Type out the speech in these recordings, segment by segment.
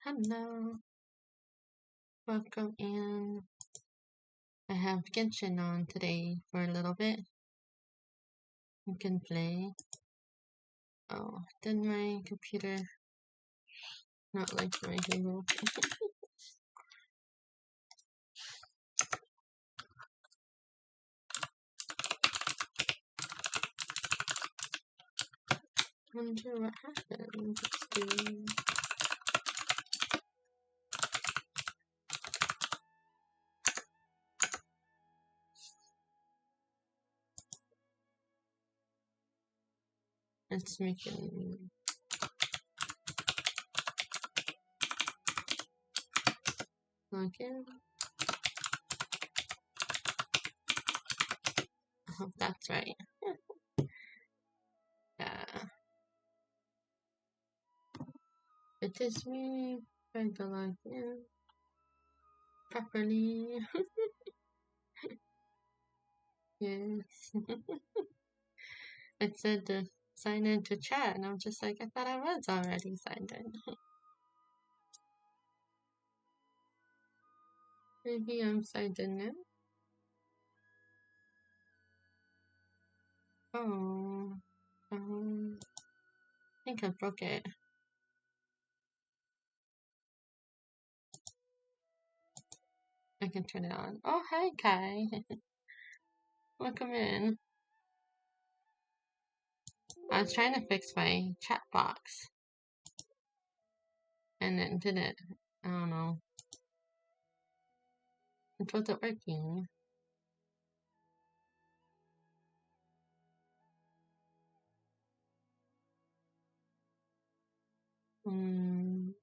Hello, welcome in. I have Genshin on today for a little bit. You can play. Oh, did my computer not like my Google? Wonder what happened. Let's see. Let's make it. Log in. I hope that's right. Yeah. It is me trying to log in properly. Yes. It said to sign into chat, and I'm just like, I thought I was already signed in. Maybe I'm signed in now. Oh, I think I broke it. I can turn it on. Oh, hi, Kai. Welcome in. I was trying to fix my chat box, and it didn't. I don't know. It wasn't working. And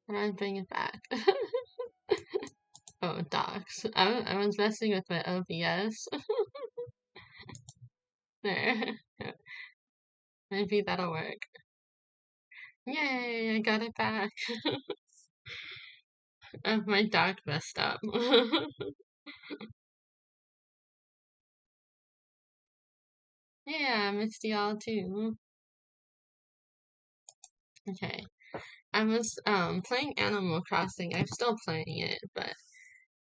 I bring it back. Oh, docs. I was messing with my OBS. There. Maybe that'll work. Yay, I got it back. My doc messed up. Yeah, I missed y'all too. Okay. I was playing Animal Crossing. I'm still playing it, but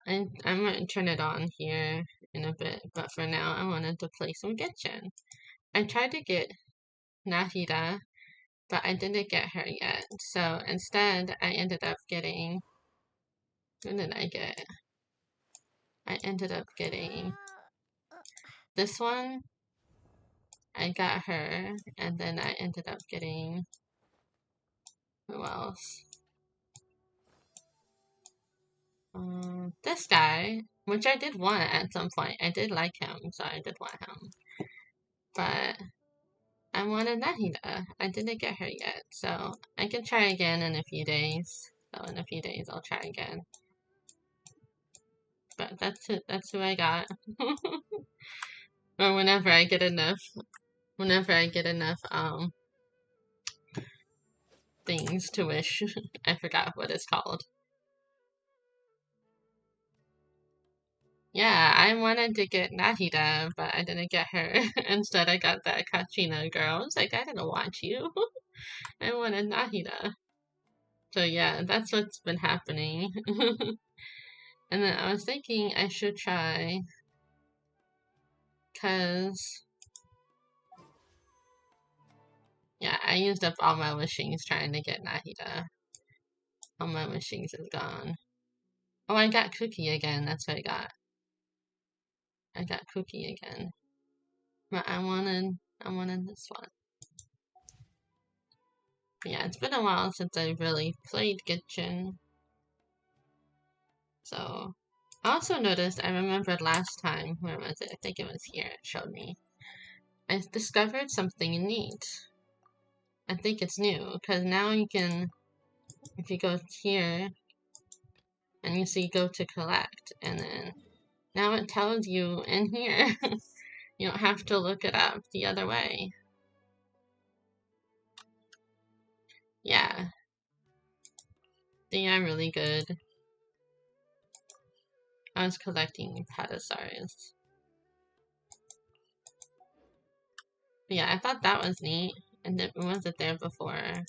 I might turn it on here in a bit. But for now, I wanted to play some Genshin. I tried to get Nahida, but I didn't get her yet. So instead, I ended up getting. Who did I get? I ended up getting this one. I got her, and then I ended up getting. Who else? This guy, which I did want at some point. I did like him, so I did want him. But I wanted Nahida. I didn't get her yet, so I can try again in a few days. So in a few days, I'll try again. But that's it. That's who I got. Or whenever I get enough. Whenever I get enough things to wish. I forgot what it's called. Yeah, I wanted to get Nahida, but I didn't get her. Instead, I got that Kachina girl. I was like, I didn't want you. I wanted Nahida. So yeah, that's what's been happening. And then I was thinking I should try, cause yeah, I used up all my wishings trying to get Nahida. All my wishings is gone. Oh, I got Cookie again. That's what I got. I got Cookie again. But I wanted this one. But yeah, it's been a while since I really played Genshin. So, I also noticed, I remembered last time, where was it? I think it was here, it showed me. I discovered something neat. I think it's new, because now you can, if you go here, and you see go to collect, and then now it tells you in here. You don't have to look it up the other way. Yeah. They are really good. I was collecting Patasaurus. But yeah, I thought that was neat, and it wasn't there before.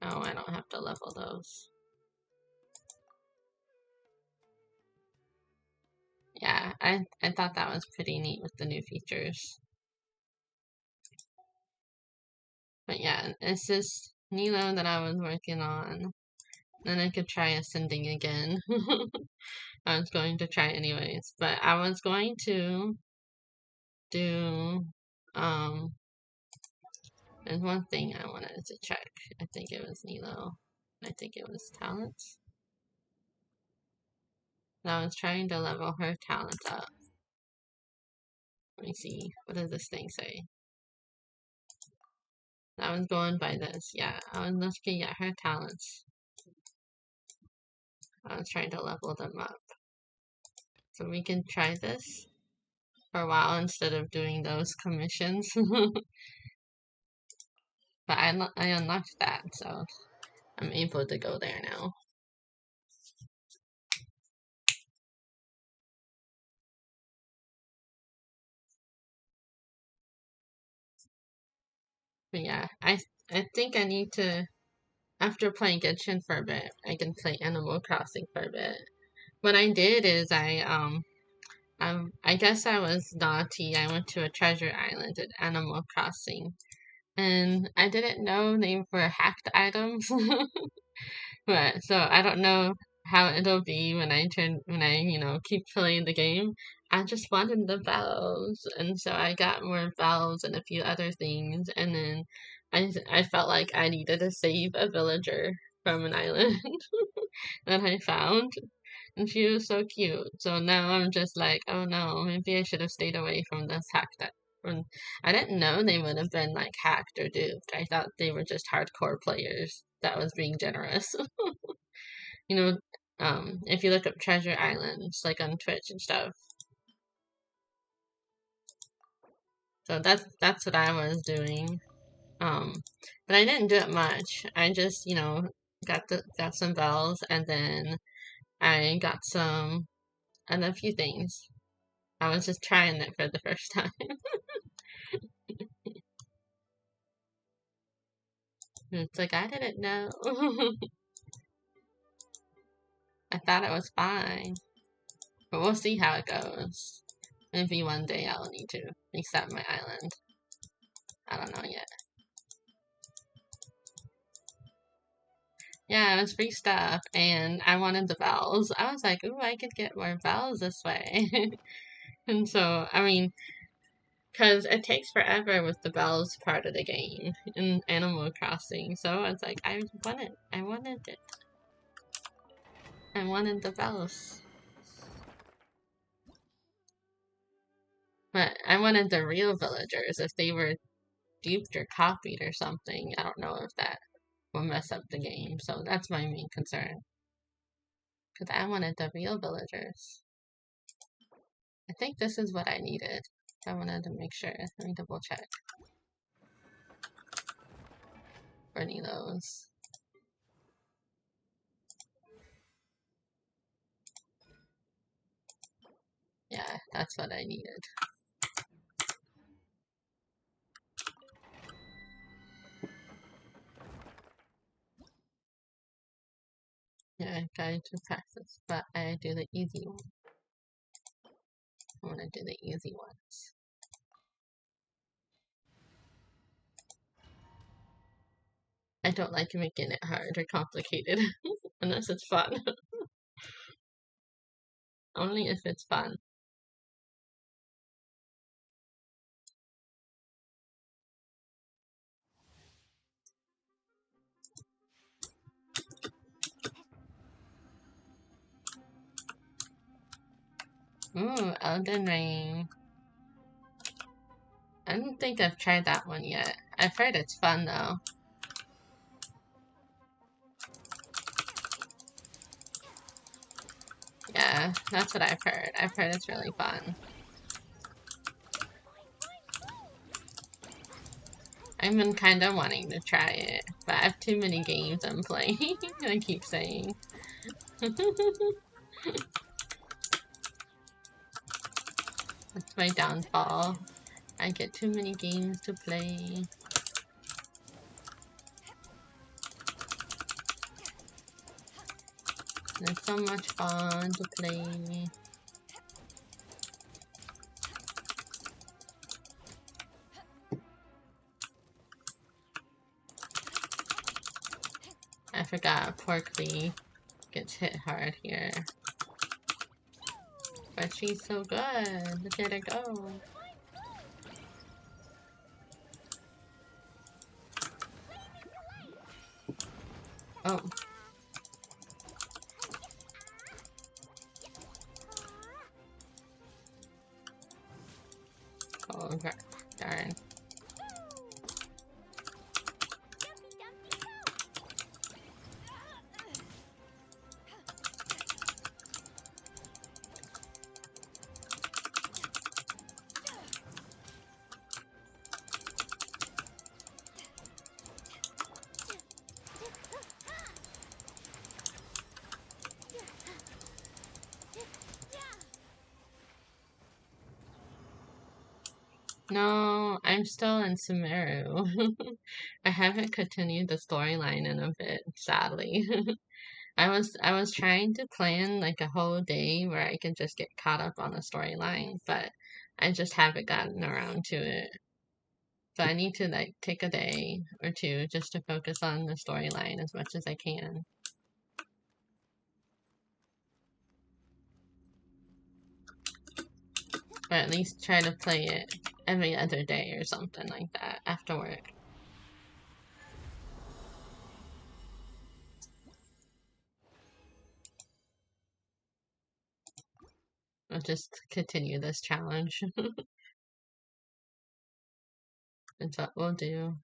Oh, I don't have to level those. Yeah, I thought that was pretty neat with the new features. But yeah, it's this Nilo that I was working on. Then I could try ascending again. I was going to try anyways, but I was going to do, there's one thing I wanted to check. I think it was Nilo. I think it was talents. I was trying to level her talents up. Let me see. What does this thing say? I was going by this. Yeah, I was looking at her talents. I was trying to level them up. So we can try this for a while instead of doing those commissions. But I unlocked that, so I'm able to go there now. But yeah, I think I need to, after playing Genshin for a bit, I can play Animal Crossing for a bit. What I did is I guess I was naughty. I went to a treasure island at Animal Crossing, and I didn't know they were hacked items. But so I don't know how it'll be when I keep playing the game. I just wanted the bells, and so I got more bells and a few other things, and then I felt like I needed to save a villager from an island that I found, and she was so cute. So now I'm just like, oh no, maybe I should have stayed away from this hacked. From I didn't know they would have been like hacked or duped. I thought they were just hardcore players that was being generous. You know, if you look up treasure islands, like on Twitch and stuff. So that's what I was doing. But I didn't do it much. I just, got some bells, and then I got some and a few things. I was just trying it for the first time. It's like I didn't know. I thought it was fine. But we'll see how it goes. Maybe one day I'll need to reset my island. I don't know yet. Yeah, it was free stuff, and I wanted the bells. I was like, ooh, I could get more bells this way. And so, I mean, because it takes forever with the bells part of the game in Animal Crossing. So I was like, I wanted it. I wanted the bells. But I wanted the real villagers. If they were duped or copied or something, I don't know if that will mess up the game. So that's my main concern. Because I wanted the real villagers. I think this is what I needed. I wanted to make sure. Let me double check. For any of those. Yeah, that's what I needed. Yeah, I tried to practice, but I do the easy one. I want to do the easy ones. I don't like making it hard or complicated, unless it's fun. Only if it's fun. Ooh, Elden Ring. I don't think I've tried that one yet. I've heard it's fun though. Yeah, that's what I've heard. I've heard it's really fun. I've been kind of wanting to try it, but I have too many games I'm playing, I keep saying. That's my downfall. I get too many games to play. It's so much fun to play. I forgot Porkly gets hit hard here. But she's so good. Look at her go. Oh. Oh, darn. No, I'm still in Sumeru. I haven't continued the storyline in a bit, sadly. I was trying to plan like a whole day where I can just get caught up on the storyline, but I just haven't gotten around to it. So I need to like take a day or two just to focus on the storyline as much as I can. Or at least try to play it every other day or something like that after work. I'll just continue this challenge. That's what we'll do.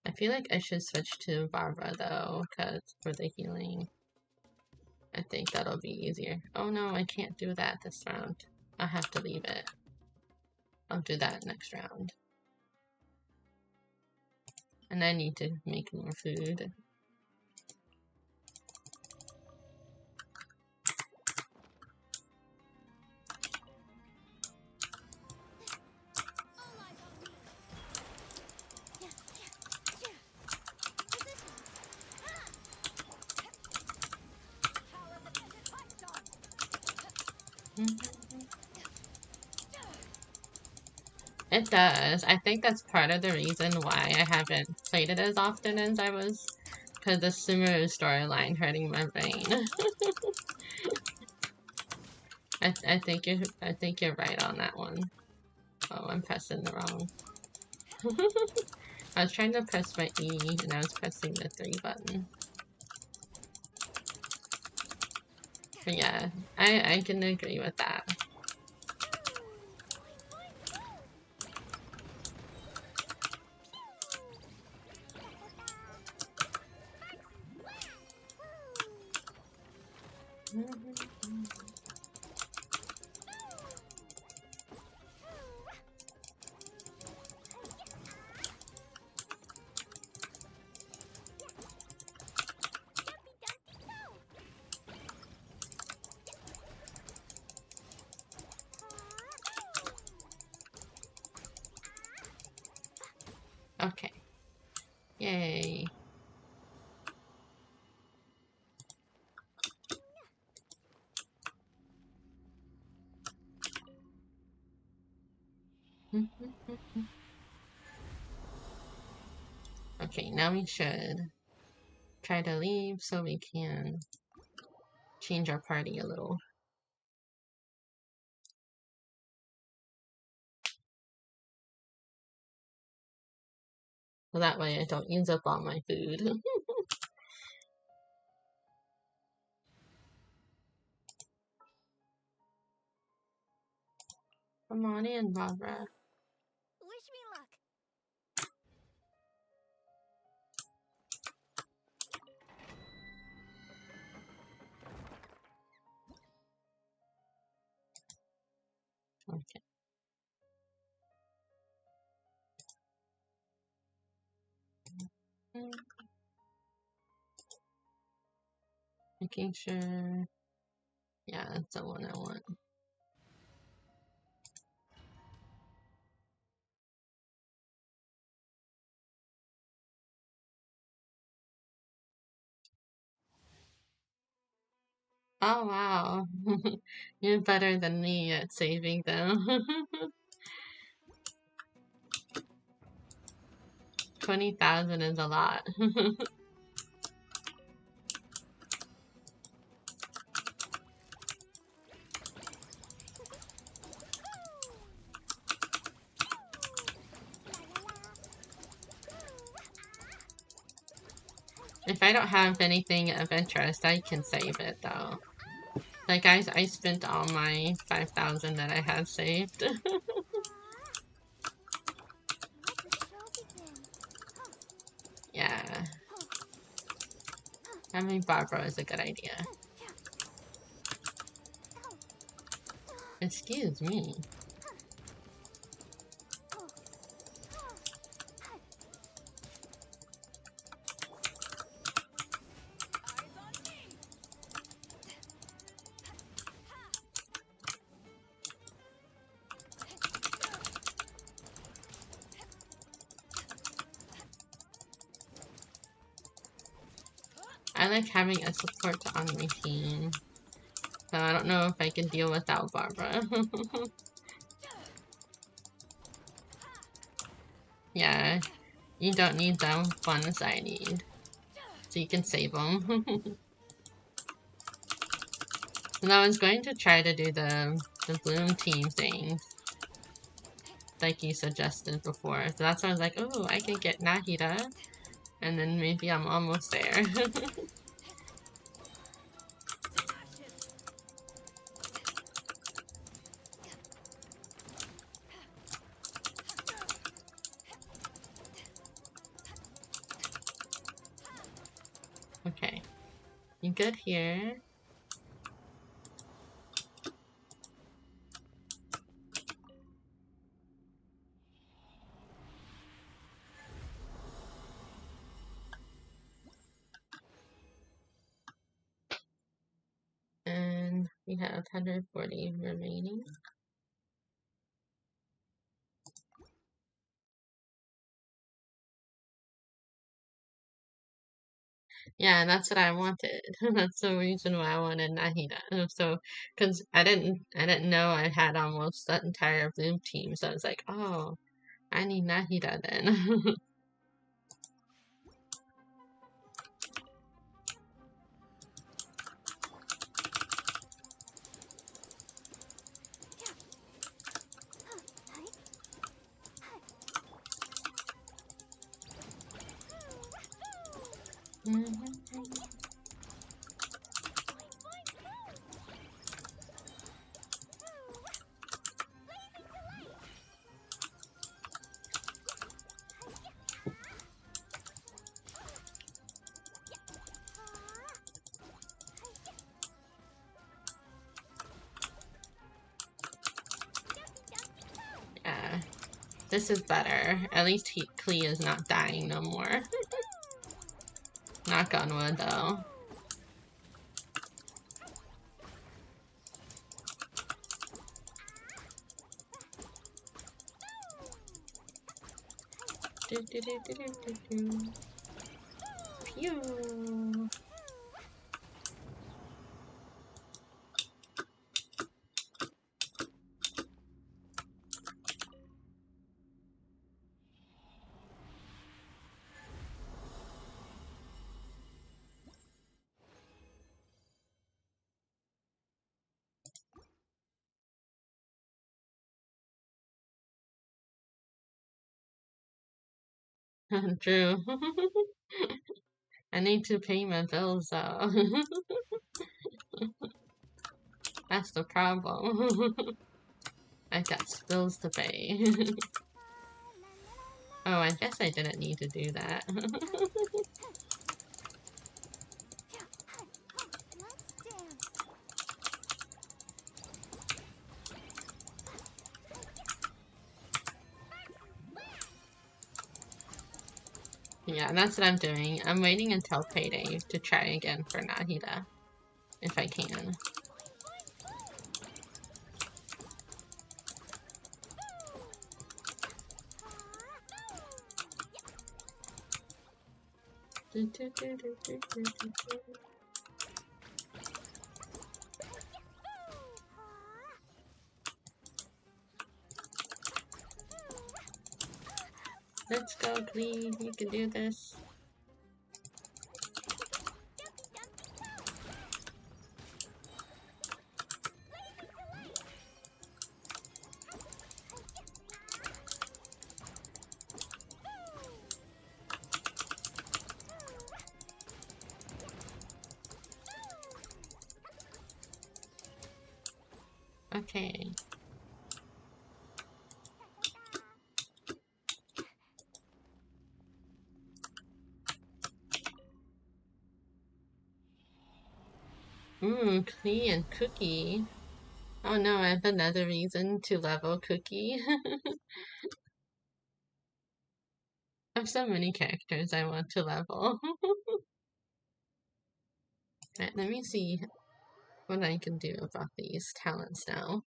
I feel like I should switch to Barbara though, because for the healing. I think that'll be easier. Oh no, I can't do that this round. I'll have to leave it. I'll do that next round. And I need to make more food. It does. I think that's part of the reason why I haven't played it as often as I was, because the Sumeru storyline hurting my brain. I think you're right on that one. Oh, I'm pressing the wrong. I was trying to press my E and I was pressing the 3 button. But yeah, I can agree with that. Okay. Yay. Okay, now we should try to leave so we can change our party a little. So that way I don't use up all my food. Come on in, Barbara. Wish me luck. Okay. Making sure. Yeah, that's the one I want. Oh wow. You're better than me at saving them. 20,000 is a lot. If I don't have anything of interest, I can save it though. Like I spent all my 5,000 that I had saved. Yeah, having Barbara is a good idea. Excuse me. I like having a support on my team. So I don't know if I can deal without Barbara. Yeah, you don't need them funds I need. So you can save them. And I was going to try to do the bloom team thing, like you suggested before. So that's why I was like, oh, I can get Nahida. And then maybe I'm almost there. Okay. You good here? And we have 140 remaining. Yeah, that's what I wanted. That's the reason why I wanted Nahida. So, because I didn't know I had almost that entire bloom team. So I was like, oh, I need Nahida then. Yeah, this is better. At least Klee is not dying no more. Knock on wood, though. Do, do, do, do, do, do, do. Pew! True. I need to pay my bills, though. That's the problem. I got bills to pay. Oh, I guess I didn't need to do that. Yeah, that's what I'm doing. I'm waiting until payday to try again for Nahida, if I can. Let's go, Glee. You can do this. Okay. Clee and Cookie. Oh no, I have another reason to level Cookie. I have so many characters I want to level. Alright, let me see what I can do about these talents now.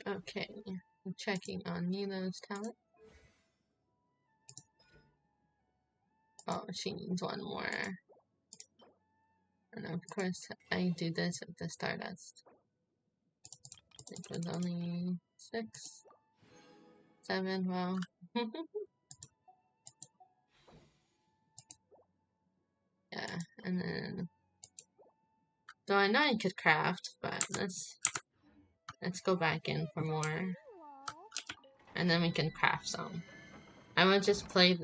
Okay, I'm checking on Nilo's talent. Oh, she needs one more. And of course, I do this with the Stardust. It was only 6, 7, well. Yeah, and then... So I know I could craft, but let's go back in for more. And then we can craft some. I would just play...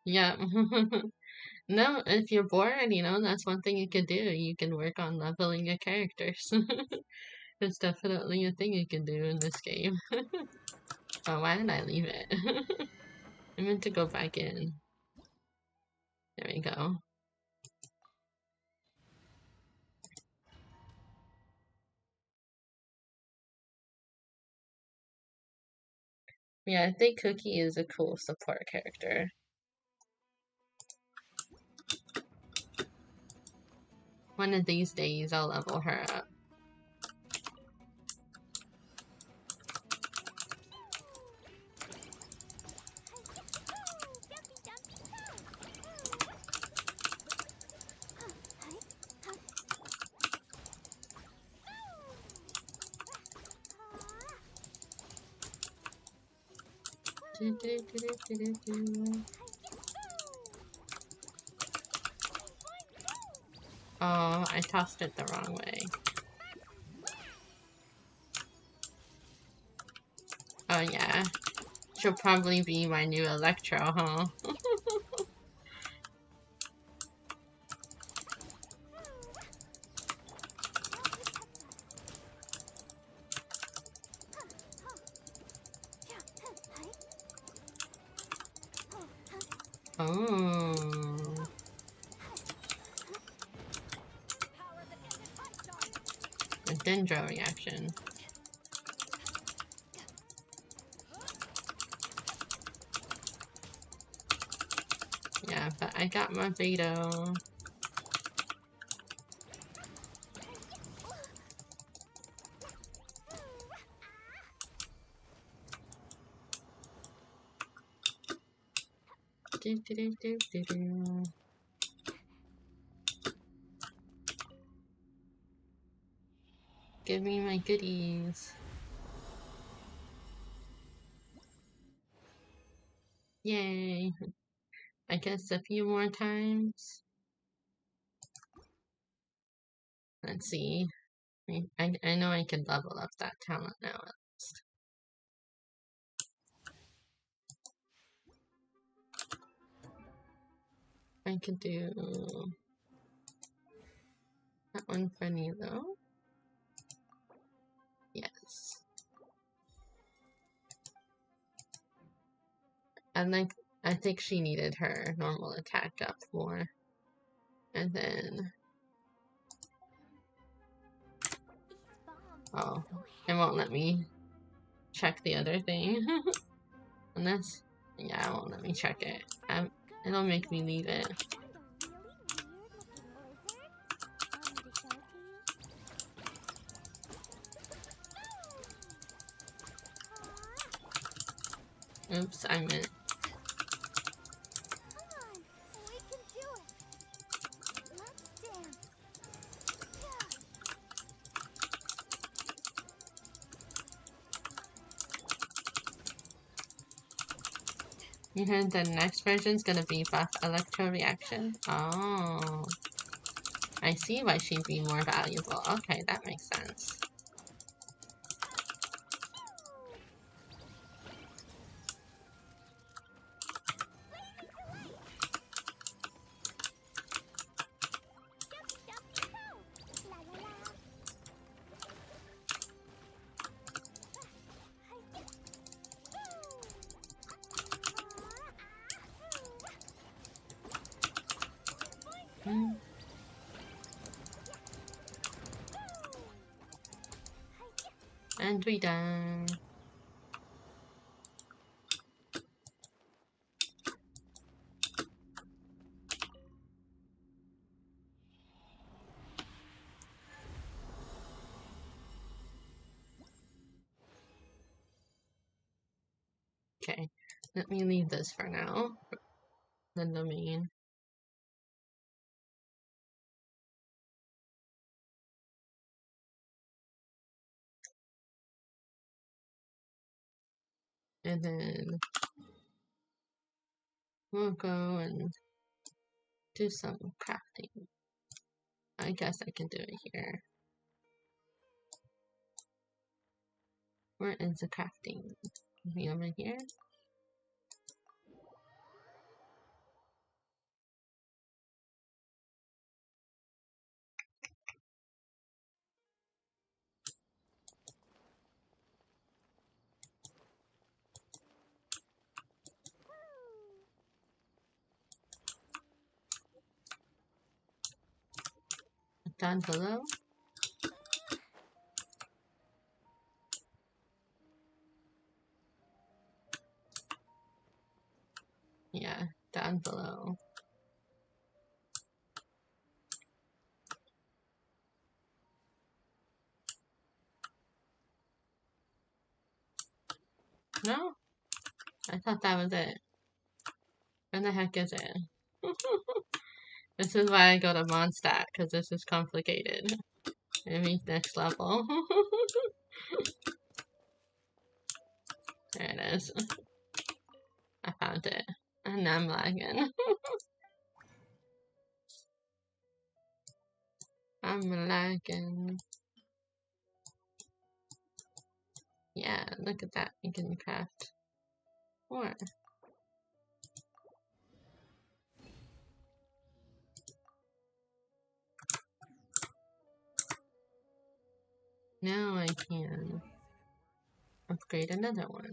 Yeah. No, if you're bored, you know, that's one thing you could do. You can work on leveling your characters. It's definitely a thing you can do in this game. Oh, why did I leave it? I meant to go back in. There we go. Yeah, I think Cookie is a cool support character. One of these days, I'll level her up. Oh, I tossed it the wrong way. Oh yeah. She'll probably be my new Electro, huh? Oh. A Dendro reaction. Yeah, but I got my Beto. Give me my goodies. Yay. I guess a few more times. Let's see. I know I can level up that talent now at least. I could do that one for Nilo. Yes. I think she needed her normal attack up more. And then... Oh, it won't let me check the other thing. Unless... Yeah, it won't let me check it. It'll make me leave it. Oops, I meant... You heard the next version's gonna be buff electro reaction? Oh. I see why she'd be more valuable. Okay, that makes sense. And we done. Okay, let me leave this for now. The domain. And then we'll go and do some crafting. I guess I can do it here. Where is the crafting? Maybe over here? Down below? Yeah, down below. No? I thought that was it. Where the heck is it? This is why I go to Mondstadt, because this is complicated. Maybe next level. There it is. I found it. And now I'm lagging. I'm lagging. Yeah, look at that. We can craft more. Now I can upgrade another one.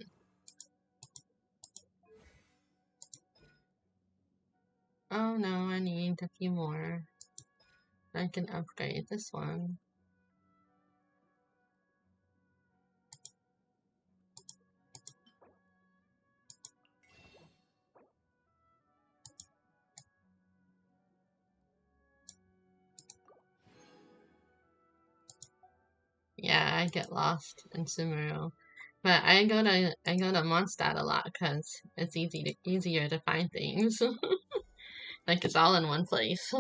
Oh no, I need a few more. I can upgrade this one. Yeah, I get lost in Sumeru. But I go to Mondstadt a lot because it's easier to find things. Like it's all in one place.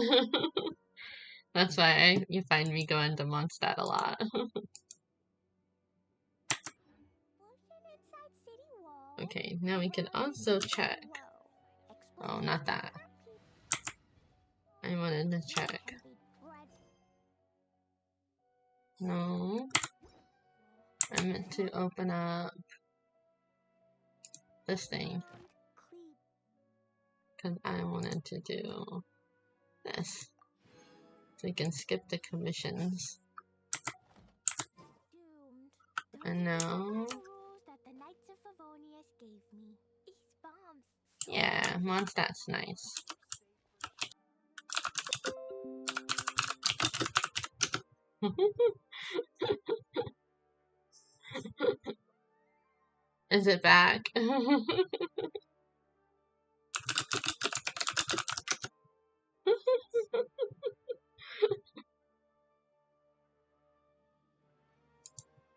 That's why you find me going to Mondstadt a lot. Okay, now we can also check. Oh, not that. I wanted to check. No. I meant to open up this thing. Because I wanted to do this. So we can skip the commissions. And now... Yeah, Mondstadt's nice. Is it back?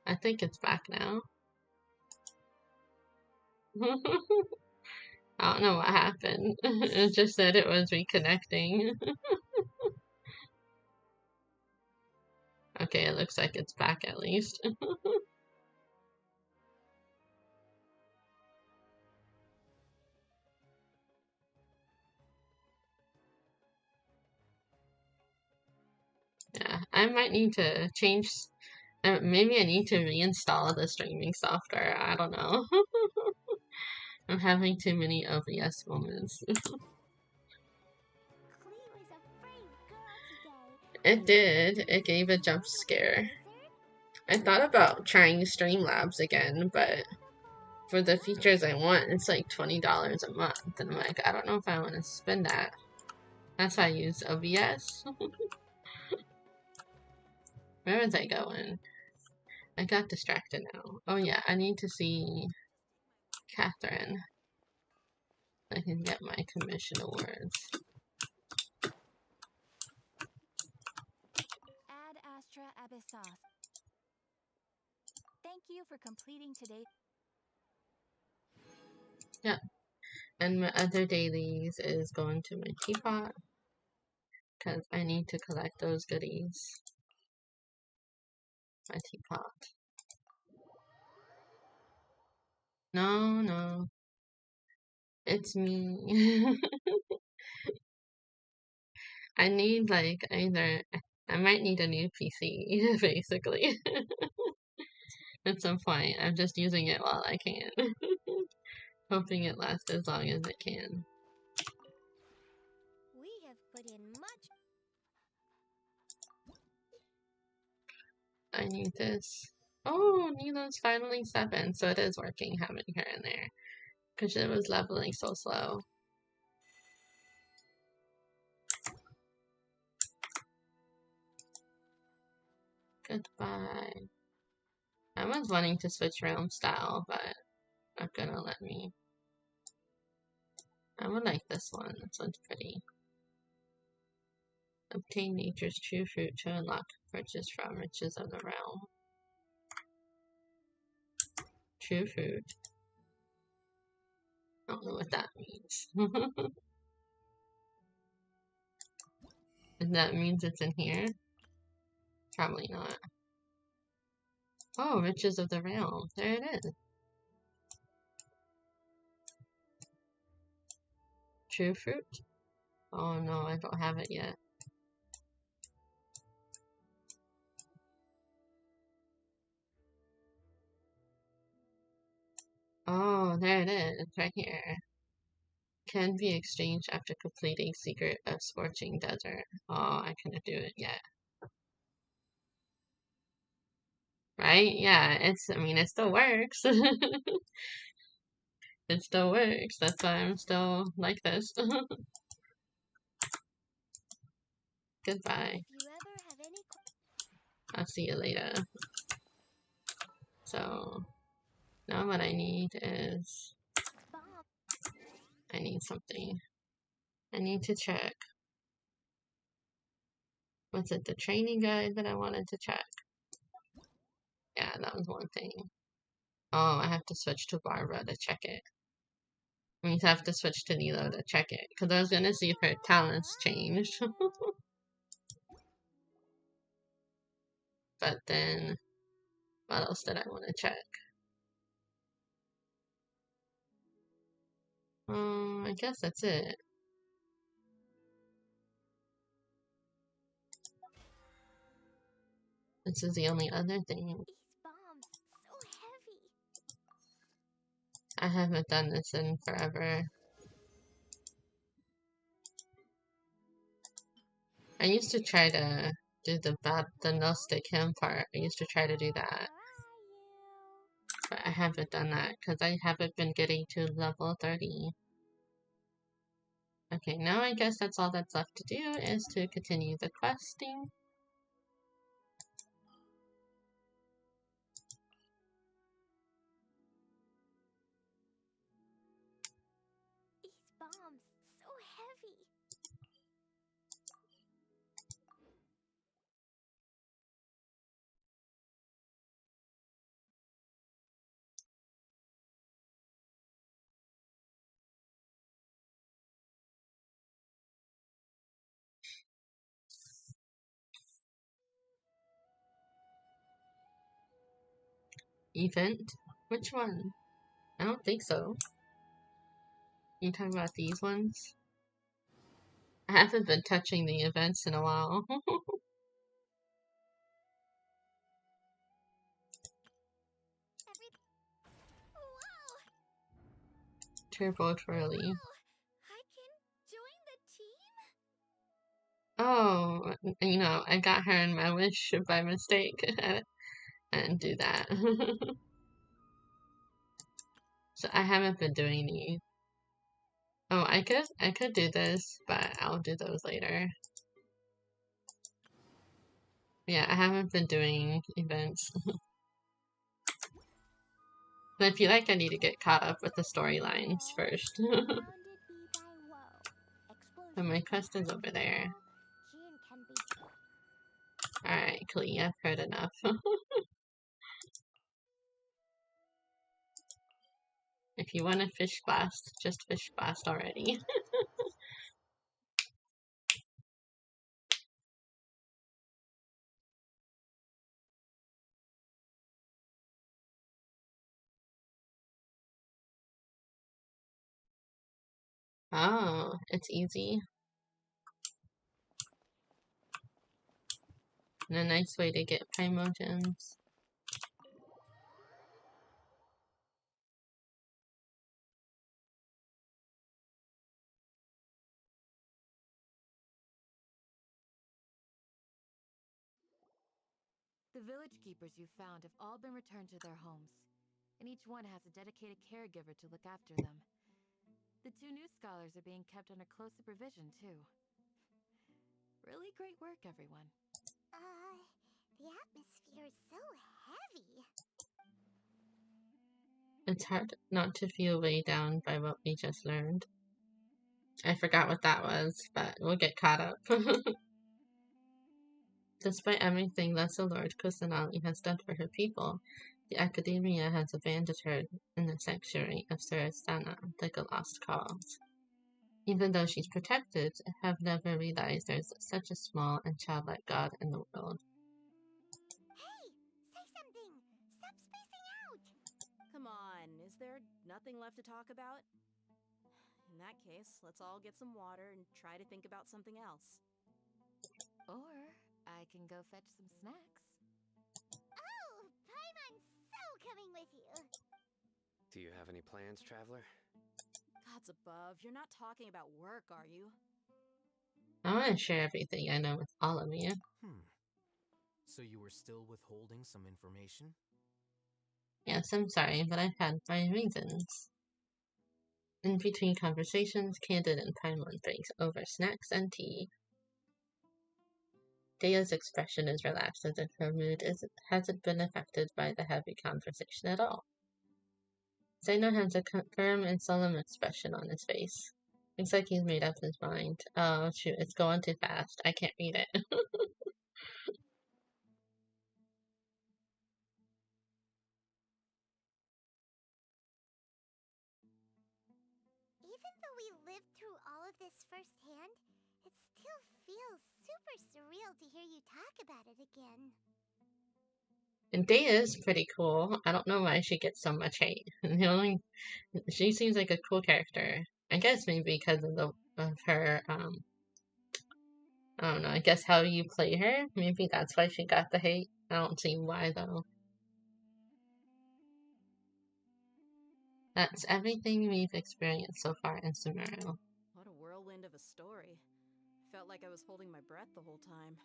I think it's back now. I don't know what happened. It just said it was reconnecting. Okay, it looks like it's back at least. I might need to change. Maybe I need to reinstall the streaming software. I don't know. I'm having too many OBS moments. It did. It gave a jump scare. I thought about trying Streamlabs again, but for the features I want, it's like $20 a month. And I'm like, I don't know if I want to spend that. That's why I use OBS. Where was I going? I got distracted now. Oh yeah, I need to see Catherine. I can get my commission awards. Ad Astra Abyssos. Thank you for completing today. Yeah. And my other dailies is going to my teapot. Because I need to collect those goodies. My teapot. No, no. It's me. I need like either I might need a new PC basically at some point. I'm just using it while I can. Hoping it lasts as long as it can. We have put in much. I need this. Oh, Nilo's finally 7, so it is working having her in there. Because it was leveling so slow. Goodbye. I was wanting to switch realm style, but not gonna let me. I would like this one. This one's pretty. Obtain nature's true fruit to unlock purchase from riches of the realm. True fruit. I don't know what that means. And that means it's in here? Probably not. Oh, riches of the realm. There it is. True fruit? Oh no, I don't have it yet. Oh, there it is, right here. Can be exchanged after completing Secret of Scorching Desert. Oh, I couldn't do it yet. Right? Yeah, I mean, it still works. It still works. That's why I'm still like this. Goodbye. If you ever have any I'll see you later. So, now what I need is, bomb, I need something. I need to check. Was it the training guide that I wanted to check? Yeah, that was one thing. Oh, I have to switch to Barbara to check it. I mean, I have to switch to Nilo to check it. Because I was going to see if her talents changed. But then, what else did I want to check? I guess that's it. This is the only other thing. these bombs so heavy. I haven't done this in forever. I used to try to do the no stick him part. I used to try to do that. But I haven't done that because I haven't been getting to level 30. Okay, now I guess that's all that's left to do is to continue the questing. These bombs so heavy. Event? Which one? I don't think so. You talking about these ones? I haven't been touching the events in a while. your boat early. Oh, I can join the team? Oh, you know, I got her in my wish by mistake. And do that. So I haven't been doing these. Oh, I could do this, but I'll do those later. Yeah, I haven't been doing events. But I feel like I need to get caught up with the storylines first. Surrounded be thy woe. And my Explosions can quest is hurt over there. people, gin can be. Alright, Klee, I've heard enough. If you want a fish blast, just fish blast already. Oh, it's easy. And a nice way to get Primogems. The village keepers you found have all been returned to their homes, and each one has a dedicated caregiver to look after them. The 2 new scholars are being kept under close supervision, too. Really great work, everyone. The atmosphere is so heavy. It's hard not to feel weighed down by what we just learned. I forgot what that was, but we'll get caught up. Despite everything Lesser Lord Kusanali has done for her people, the Academia has abandoned her in the sanctuary of Surastana like a lost cause. Even though she's protected, I have never realized there's such a small and childlike god in the world. Hey, say something. Stop spacing out. Come on, is there nothing left to talk about? In that case, let's all get some water and try to think about something else. Or I can go fetch some snacks. Oh, Paimon's so coming with you. Do you have any plans, traveler? Gods above, you're not talking about work, are you? I want to share everything I know with all of you. So you were still withholding some information? Yes, I'm sorry, but I've had my reasons. In between conversations, Candid and Paimon breaks over snacks and tea. Dea's expression is relaxed as if her mood hasn't been affected by the heavy conversation at all. Zeno has a firm and solemn expression on his face. Looks like he's made up his mind. Oh shoot, it's going too fast. I can't read it. Even though we lived through all of this firsthand, it still feels super surreal to hear you talk about it again. And Dea is pretty cool. I don't know why she gets so much hate. She seems like a cool character. I guess maybe because of her I don't know, I guess how you play her. Maybe that's why she got the hate. I don't see why though. That's everything we've experienced so far in Sumeru. What a whirlwind of a story. Felt like I was holding my breath the whole time.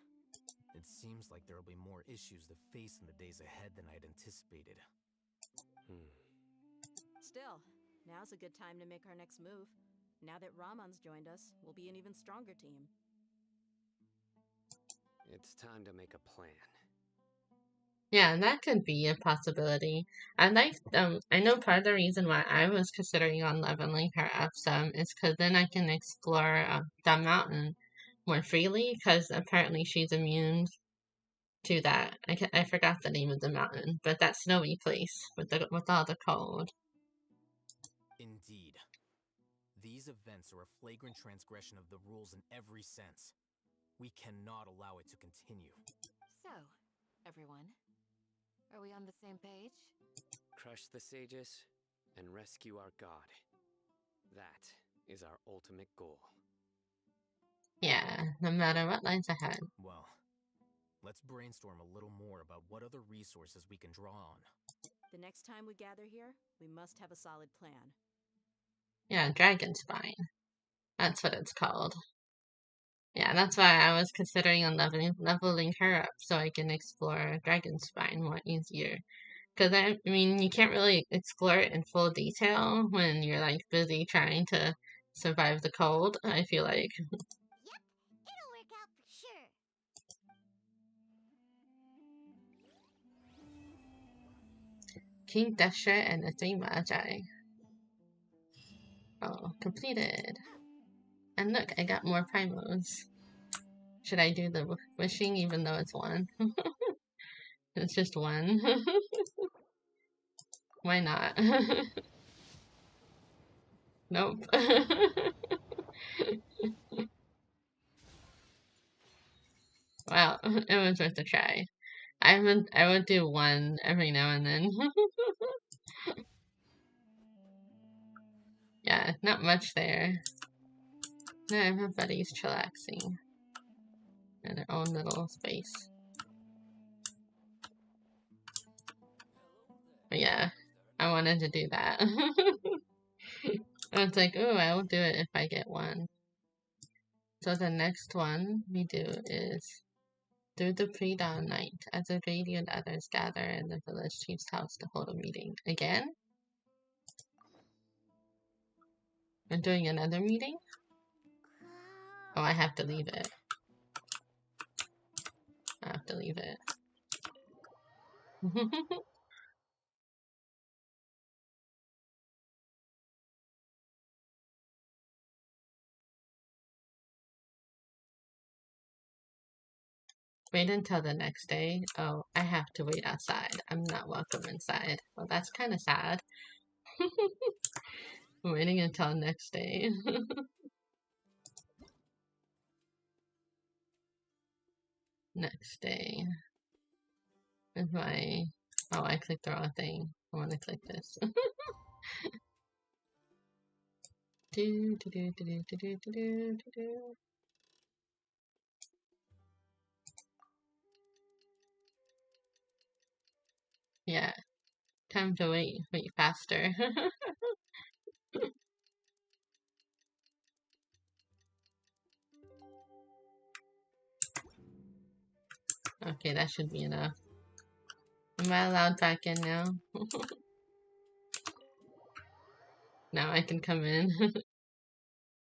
It seems like there will be more issues to face in the days ahead than I'd anticipated. Still, now's a good time to make our next move. Now that Ramon's joined us, we'll be an even stronger team. It's time to make a plan. Yeah, that could be a possibility. I know part of the reason why I was considering on leveling her up some is because then I can explore the mountain more freely, because apparently she's immune to that. I forgot the name of the mountain, but that snowy place with all the cold. Indeed. These events are a flagrant transgression of the rules in every sense. We cannot allow it to continue. So, everyone, are we on the same page? Crush the sages and rescue our god. That is our ultimate goal. Yeah, no matter what lies ahead. Well, let's brainstorm a little more about what other resources we can draw on. The next time we gather here, we must have a solid plan. Yeah, dragon spine. That's what it's called. Yeah, that's why I was considering on leveling her up so I can explore dragon spine more easier. Because I mean, you can't really explore it in full detail when you're like busy trying to survive the cold, I feel like. Yep, it'll work out for sure. King Desha and the Three Magi. Oh, completed. And look, I got more primos. Should I do the wishing even though it's one? It's just one. Why not? Nope. Wow, it was worth a try. I would do one every now and then. Yeah, not much there. No, everybody's chillaxing in their own little space. But yeah, I wanted to do that. I was like, oh, I will do it if I get one. So the next one we do is through the pre-dawn night, as the Grady and others gather in the village chief's house to hold a meeting. Again? I'm doing another meeting? Oh, I have to leave it. I have to leave it. Wait until the next day. Oh, I have to wait outside. I'm not welcome inside. Well, that's kind of sad. Waiting until next day. Next day. Is my... Oh, I clicked the wrong thing. I want to click this. do, do, do, do, do, do, do, do, do. Yeah, time to wait faster. Okay, that should be enough. Am I allowed back in now? Now I can come in.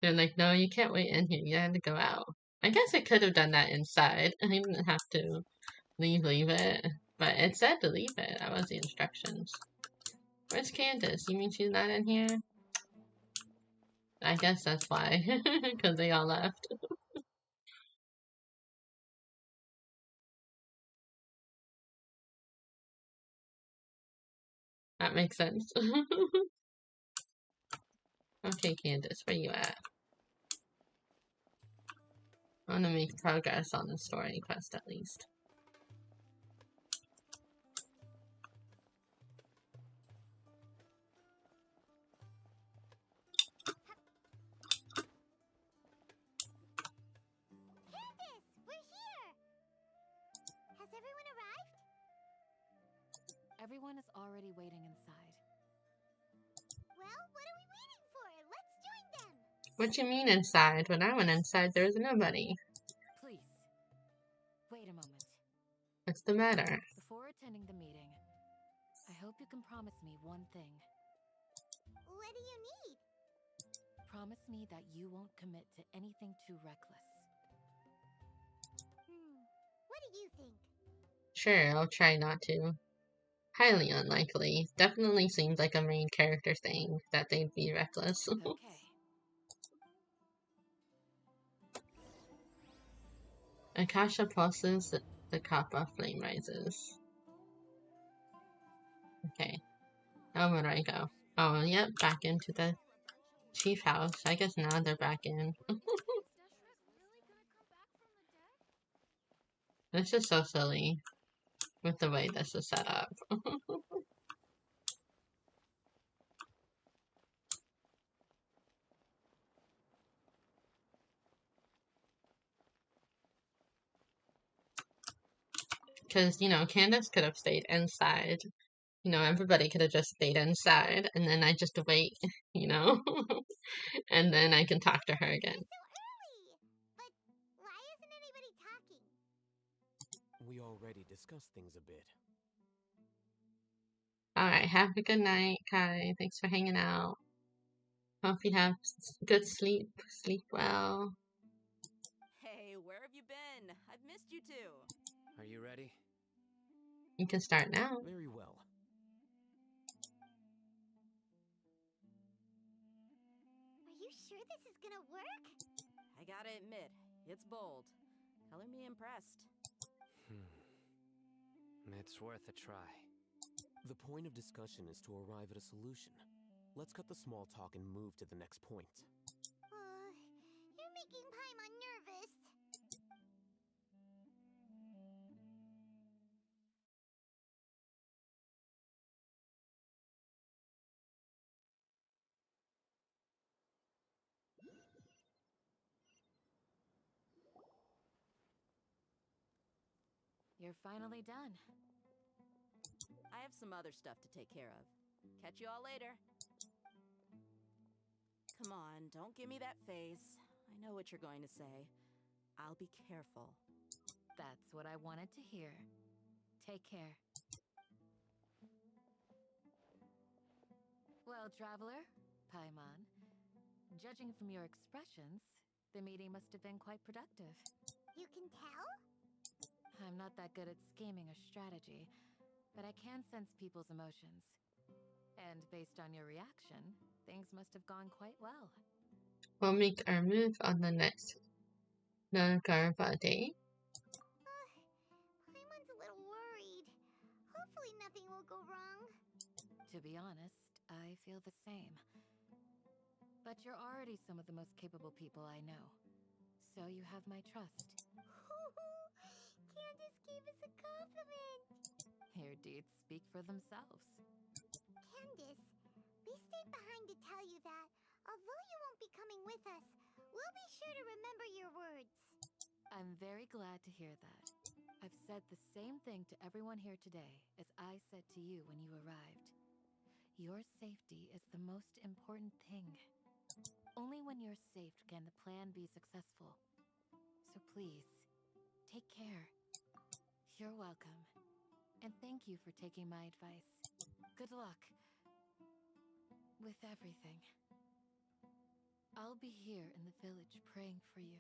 They're like, no, you can't wait in here. You have to go out. I guess I could have done that inside. I didn't have to leave it. But it said to leave it. That was the instructions. Where's Candace? You mean she's not in here? I guess that's why. Because they all left. That makes sense. Okay, Candace, where you at? I want to make progress on the story quest at least. Candace, we're here! Has everyone arrived? Everyone is already waiting inside. Well, what are we waiting for? Let's join them! What you mean inside? When I went inside, there was nobody. Please, wait a moment. What's the matter? Before attending the meeting, I hope you can promise me one thing. What do you need? Promise me that you won't commit to anything too reckless. What do you think? Sure, I'll try not to. Highly unlikely. Definitely seems like a main character thing that they'd be reckless. Okay. Akasha pulses, the kappa flame rises. Okay. Now where do I go? Oh, yep, back into the chief house. I guess now they're back in. This is so silly with the way this is set up. Because, you know, Candace could have stayed inside You know, everybody could have just stayed inside, and then I just wait, you know, and then I can talk to her again. It's so early! But why isn't anybody talking? We already discussed things a bit. Alright, have a good night, Kai. Thanks for hanging out. Hope you have good sleep. Sleep well. Hey, where have you been? I've missed you too. Are you ready? You can start now. Very well. Are you sure this is gonna work? I gotta admit, it's bold. Color me impressed. It's worth a try. The point of discussion is to arrive at a solution. Let's cut the small talk and move to the next point. You're making Paimon nervous. You're finally done. I have some other stuff to take care of. Catch you all later. Come on, don't give me that face. I know what you're going to say. I'll be careful. That's what I wanted to hear. Take care. Well, traveler, Paimon, judging from your expressions, the meeting must have been quite productive. You can tell? I'm not that good at scheming or strategy, but I can sense people's emotions. And based on your reaction, things must have gone quite well. We'll make our move on the next Nagarva day. Paimon's a little worried. Hopefully nothing will go wrong. To be honest, I feel the same. But you're already some of the most capable people I know, so you have my trust. Candace gave us a compliment. Your deeds speak for themselves. Candace, we stayed behind to tell you that, although you won't be coming with us, we'll be sure to remember your words. I'm very glad to hear that. I've said the same thing to everyone here today as I said to you when you arrived. Your safety is the most important thing. Only when you're safe can the plan be successful. So please, take care. You're welcome. And thank you for taking my advice. Good luck with everything. I'll be here in the village praying for you.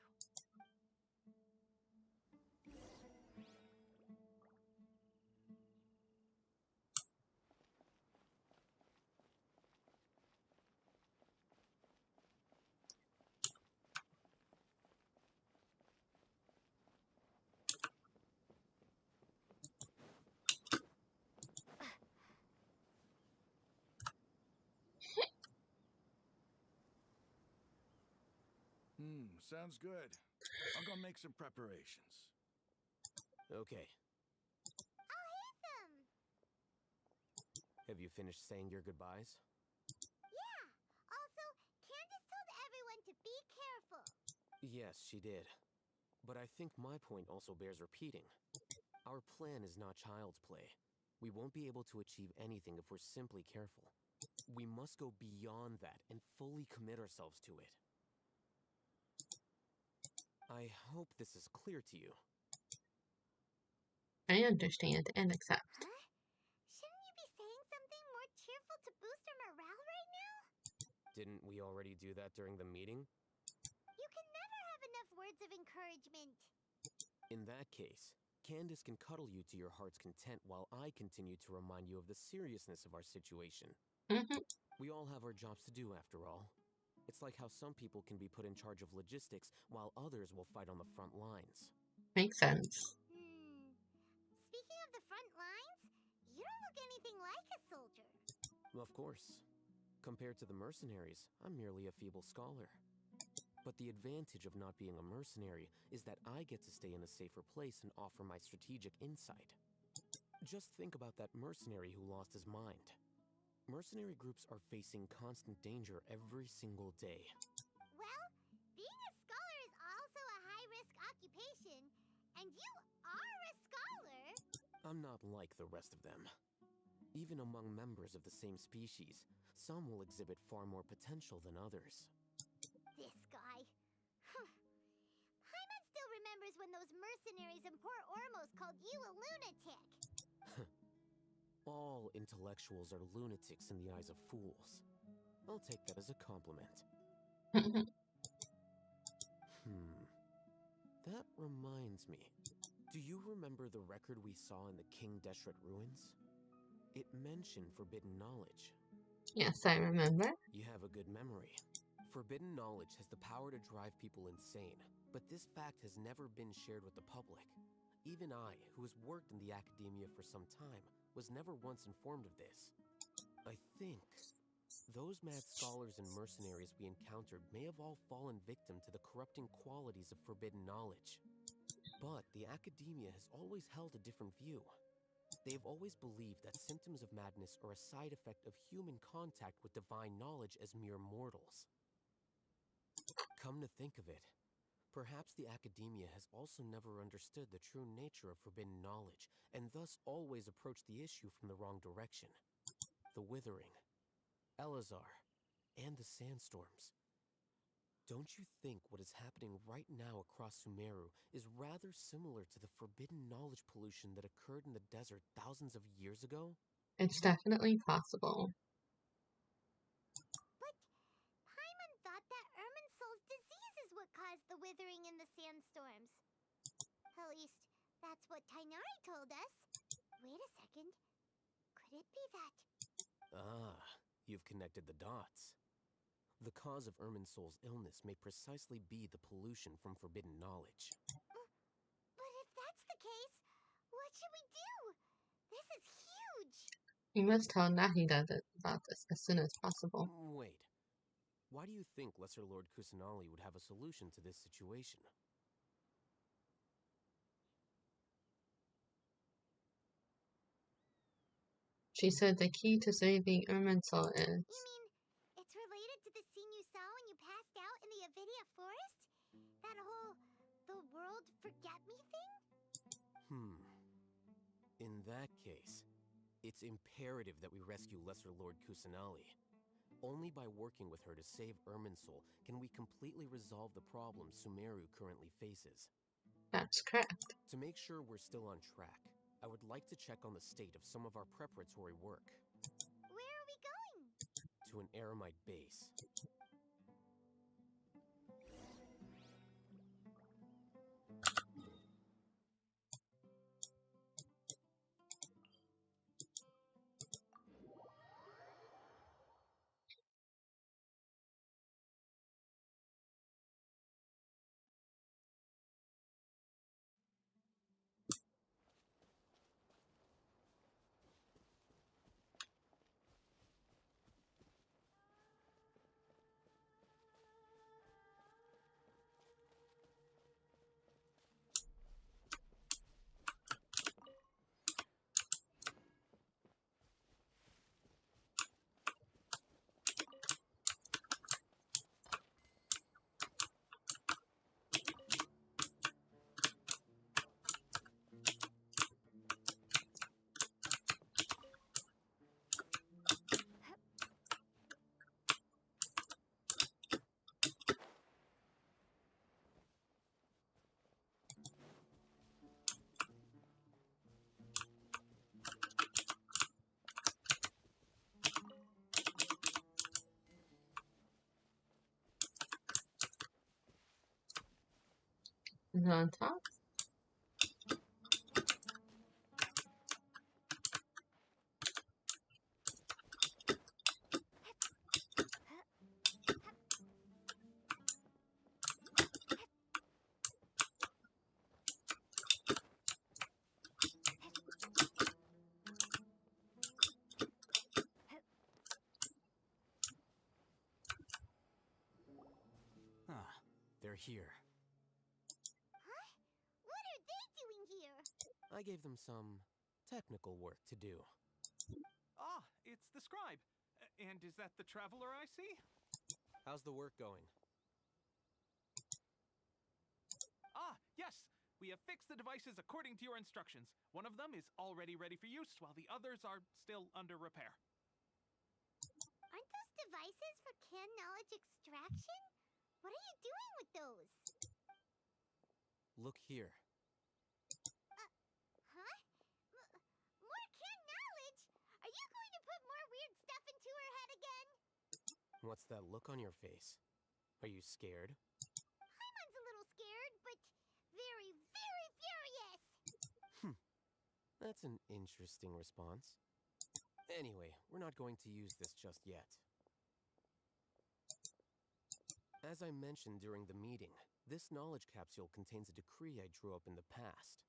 Sounds good. I'll go make some preparations. Okay. I'll hit them. Have you finished saying your goodbyes? Yeah. Also, Candace told everyone to be careful. Yes, she did. But I think my point also bears repeating. Our plan is not child's play. We won't be able to achieve anything if we're simply careful. We must go beyond that and fully commit ourselves to it. I hope this is clear to you. I understand and accept. Huh? Shouldn't you be saying something more cheerful to boost our morale right now? Didn't we already do that during the meeting? You can never have enough words of encouragement. In that case, Candace can cuddle you to your heart's content while I continue to remind you of the seriousness of our situation. We all have our jobs to do, after all. It's like how some people can be put in charge of logistics while others will fight on the front lines. Makes sense. Speaking of the front lines, you don't look anything like a soldier. Of course. Compared to the mercenaries, I'm merely a feeble scholar. But the advantage of not being a mercenary is that I get to stay in a safer place and offer my strategic insight. Just think about that mercenary who lost his mind. Mercenary groups are facing constant danger every single day. Well, being a scholar is also a high-risk occupation, and you are a scholar. I'm not like the rest of them. Even among members of the same species, some will exhibit far more potential than others. This guy. Paimon still remembers when those mercenaries in Port Ormos called you a lunatic. All intellectuals are lunatics in the eyes of fools. I'll take that as a compliment. That reminds me. Do you remember the record we saw in the King Deshret ruins? It mentioned forbidden knowledge. Yes, I remember. You have a good memory. Forbidden knowledge has the power to drive people insane, but this fact has never been shared with the public. Even I, who has worked in the academia for some time, was never once informed of this. I think those mad scholars and mercenaries we encountered may have all fallen victim to the corrupting qualities of forbidden knowledge. But the academia has always held a different view. They've always believed that symptoms of madness are a side effect of human contact with divine knowledge as mere mortals. Come to think of it, perhaps the academia has also never understood the true nature of forbidden knowledge, and thus always approached the issue from the wrong direction. The Withering, Elazar, and the sandstorms. Don't you think what is happening right now across Sumeru is rather similar to the forbidden knowledge pollution that occurred in the desert thousands of years ago? It's definitely possible. But Paimon thought that Irminsul's disease is what caused the withering in the sandstorms. At least, that's what Tainari told us. Wait a second. Could it be that? Ah, you've connected the dots. The cause of Irminsul's illness may precisely be the pollution from forbidden knowledge. But if that's the case, what should we do? This is huge! You must tell Nahida about this as soon as possible. Wait. Why do you think Lesser Lord Kusanali would have a solution to this situation? She said the key to saving Irminsul is... You mean, it's related to the scene you saw when you passed out in the Avidia forest? That whole, the world forget me thing? In that case, it's imperative that we rescue Lesser Lord Kusanali. Only by working with her to save Irminsul can we completely resolve the problems Sumeru currently faces. That's correct. To make sure we're still on track, I would like to check on the state of some of our preparatory work. Where are we going? To an Eremite base. Is it on top? Ah, they're here. Huh? What are they doing here? I gave them some technical work to do. Ah, it's the scribe. And is that the traveler I see? How's the work going? Ah, yes. We have fixed the devices according to your instructions. One of them is already ready for use, while the others are still under repair. Aren't those devices for canned knowledge extraction? What are you doing with those? Look here. Huh? More canned knowledge? Are you going to put more weird stuff into her head again? What's that look on your face? Are you scared? Paimon's a little scared, but very, very furious. That's an interesting response. Anyway, we're not going to use this just yet. As I mentioned during the meeting, this knowledge capsule contains a decree I drew up in the past.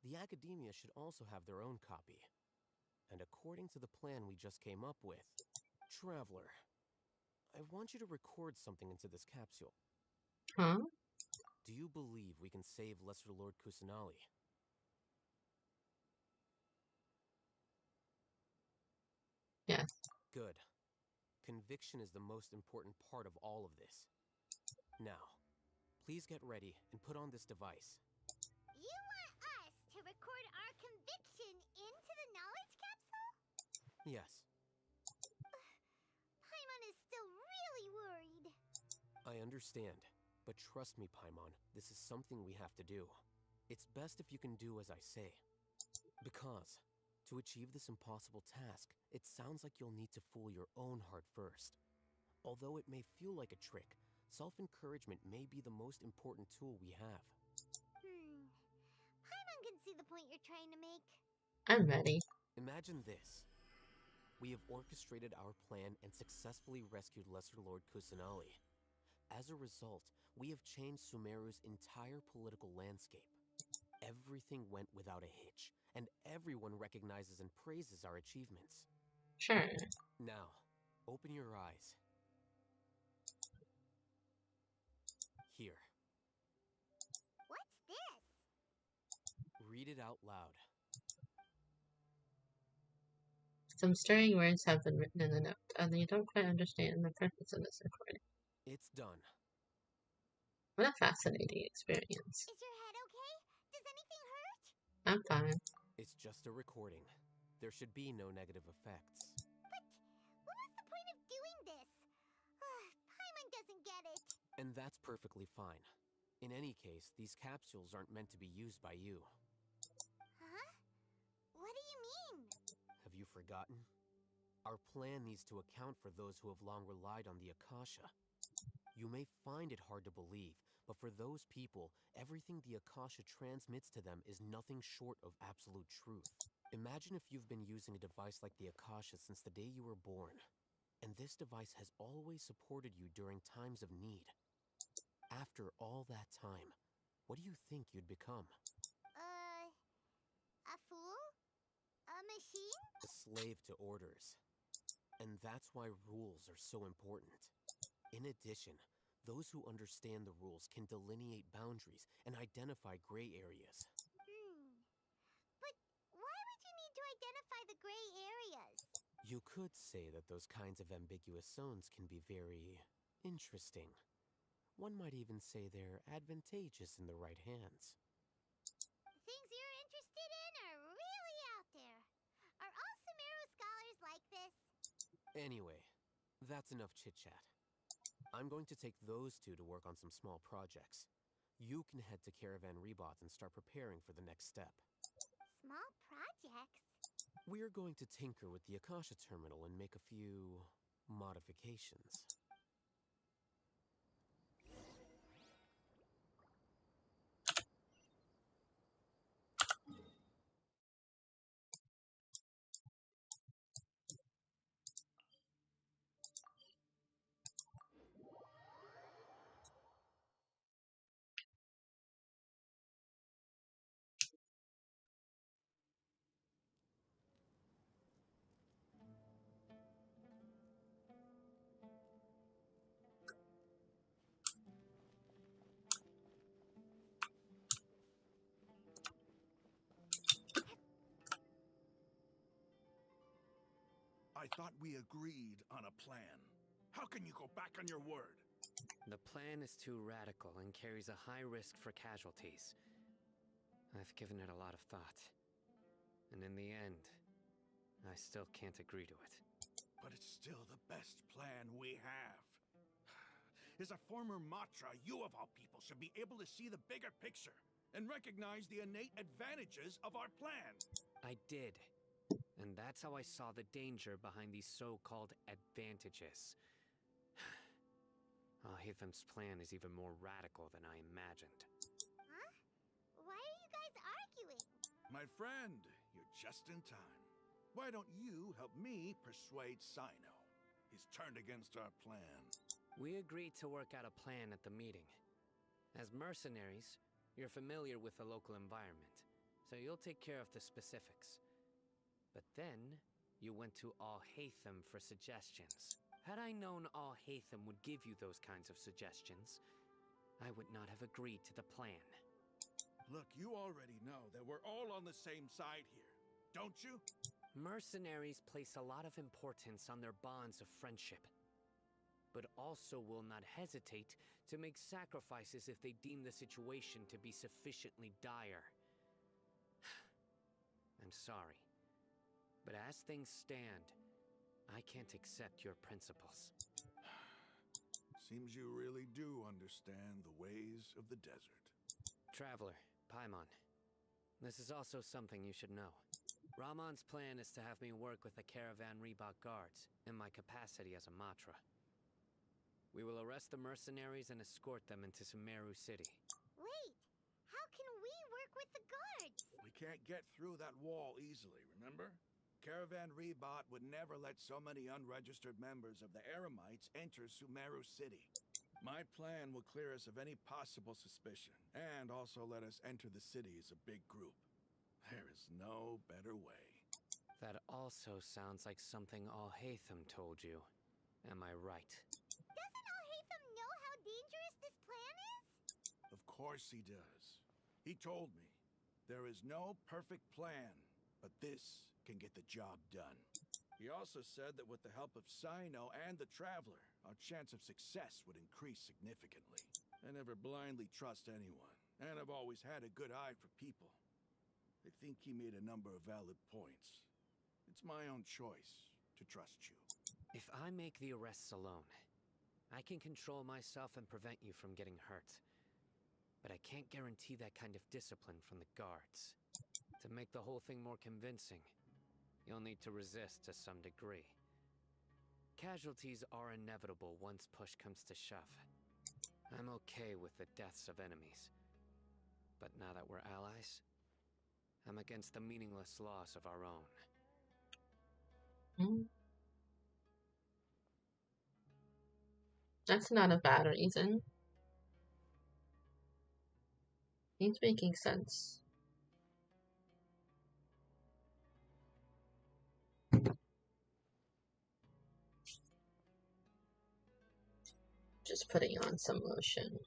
The academia should also have their own copy. And according to the plan we just came up with, Traveler, I want you to record something into this capsule. Huh? Do you believe we can save Lesser Lord Kusanali? Yes. Good. Conviction is the most important part of all of this. Now, please get ready and put on this device. You want us to record our conviction into the knowledge capsule? Yes. Paimon is still really worried. I understand, but trust me, Paimon, this is something we have to do. It's best if you can do as I say. Because, to achieve this impossible task, it sounds like you'll need to fool your own heart first. Although it may feel like a trick, self-encouragement may be the most important tool we have. Paimon can see the point you're trying to make. I'm ready. Imagine this. We have orchestrated our plan and successfully rescued Lesser Lord Kusanali. As a result, we have changed Sumeru's entire political landscape. Everything went without a hitch, and everyone recognizes and praises our achievements. Sure. Now, open your eyes. Here. What's this? Read it out loud. Some stirring words have been written in the note, and you don't quite understand the purpose of this recording. It's done. What a fascinating experience. Is your head okay? Does anything hurt? I'm fine. It's just a recording. There should be no negative effects. But what was the point of doing this? Paimon doesn't get it. And that's perfectly fine. In any case, these capsules aren't meant to be used by you. Huh? What do you mean? Have you forgotten? Our plan needs to account for those who have long relied on the Akasha. You may find it hard to believe, but for those people, everything the Akasha transmits to them is nothing short of absolute truth. Imagine if you've been using a device like the Akasha since the day you were born, and this device has always supported you during times of need. After all that time, what do you think you'd become? A fool? A machine? A slave to orders. And that's why rules are so important. In addition, those who understand the rules can delineate boundaries and identify gray areas. But why would you need to identify the gray areas? You could say that those kinds of ambiguous zones can be very interesting. One might even say they're advantageous in the right hands. Things you're interested in are really out there. Are all Sumeru scholars like this? Anyway, that's enough chit-chat. I'm going to take those two to work on some small projects. You can head to Caravan Rebot and start preparing for the next step. Small projects? We're going to tinker with the Akasha terminal and make a few modifications. I thought we agreed on a plan. How can you go back on your word? The plan is too radical and carries a high risk for casualties. I've given it a lot of thought. And in the end, I still can't agree to it. But it's still the best plan we have. As a former Matra, you of all people should be able to see the bigger picture and recognize the innate advantages of our plan. I did. And that's how I saw the danger behind these so-called advantages. Alhatham's plan is even more radical than I imagined. Huh? Why are you guys arguing? My friend, you're just in time. Why don't you help me persuade Sino? He's turned against our plan. We agreed to work out a plan at the meeting. As mercenaries, you're familiar with the local environment, so you'll take care of the specifics. But then, you went to Alhatham for suggestions. Had I known Alhatham would give you those kinds of suggestions, I would not have agreed to the plan. Look, you already know that we're all on the same side here, don't you? Mercenaries place a lot of importance on their bonds of friendship, but also will not hesitate to make sacrifices if they deem the situation to be sufficiently dire. I'm sorry, but as things stand, I can't accept your principles. Seems you really do understand the ways of the desert. Traveler, Paimon, this is also something you should know. Ramon's plan is to have me work with the Caravan Reebok guards in my capacity as a Matra. We will arrest the mercenaries and escort them into Sumeru City. Wait, how can we work with the guards? We can't get through that wall easily, remember? Caravan Reebok would never let so many unregistered members of the Eremites enter Sumeru City. My plan will clear us of any possible suspicion, and also let us enter the city as a big group. There is no better way. That also sounds like something Alhatham told you. Am I right? Doesn't Alhatham know how dangerous this plan is? Of course he does. He told me, there is no perfect plan, but this can get the job done. He also said that with the help of Sino and the Traveler, our chance of success would increase significantly. I never blindly trust anyone, and I've always had a good eye for people. I think he made a number of valid points. It's my own choice to trust you. If I make the arrests alone, I can control myself and prevent you from getting hurt. But I can't guarantee that kind of discipline from the guards. To make the whole thing more convincing, you'll need to resist to some degree. Casualties are inevitable once push comes to shove. I'm okay with the deaths of enemies. But now that we're allies, I'm against the meaningless loss of our own. That's not a bad reason. He's making sense. Just putting on some lotion.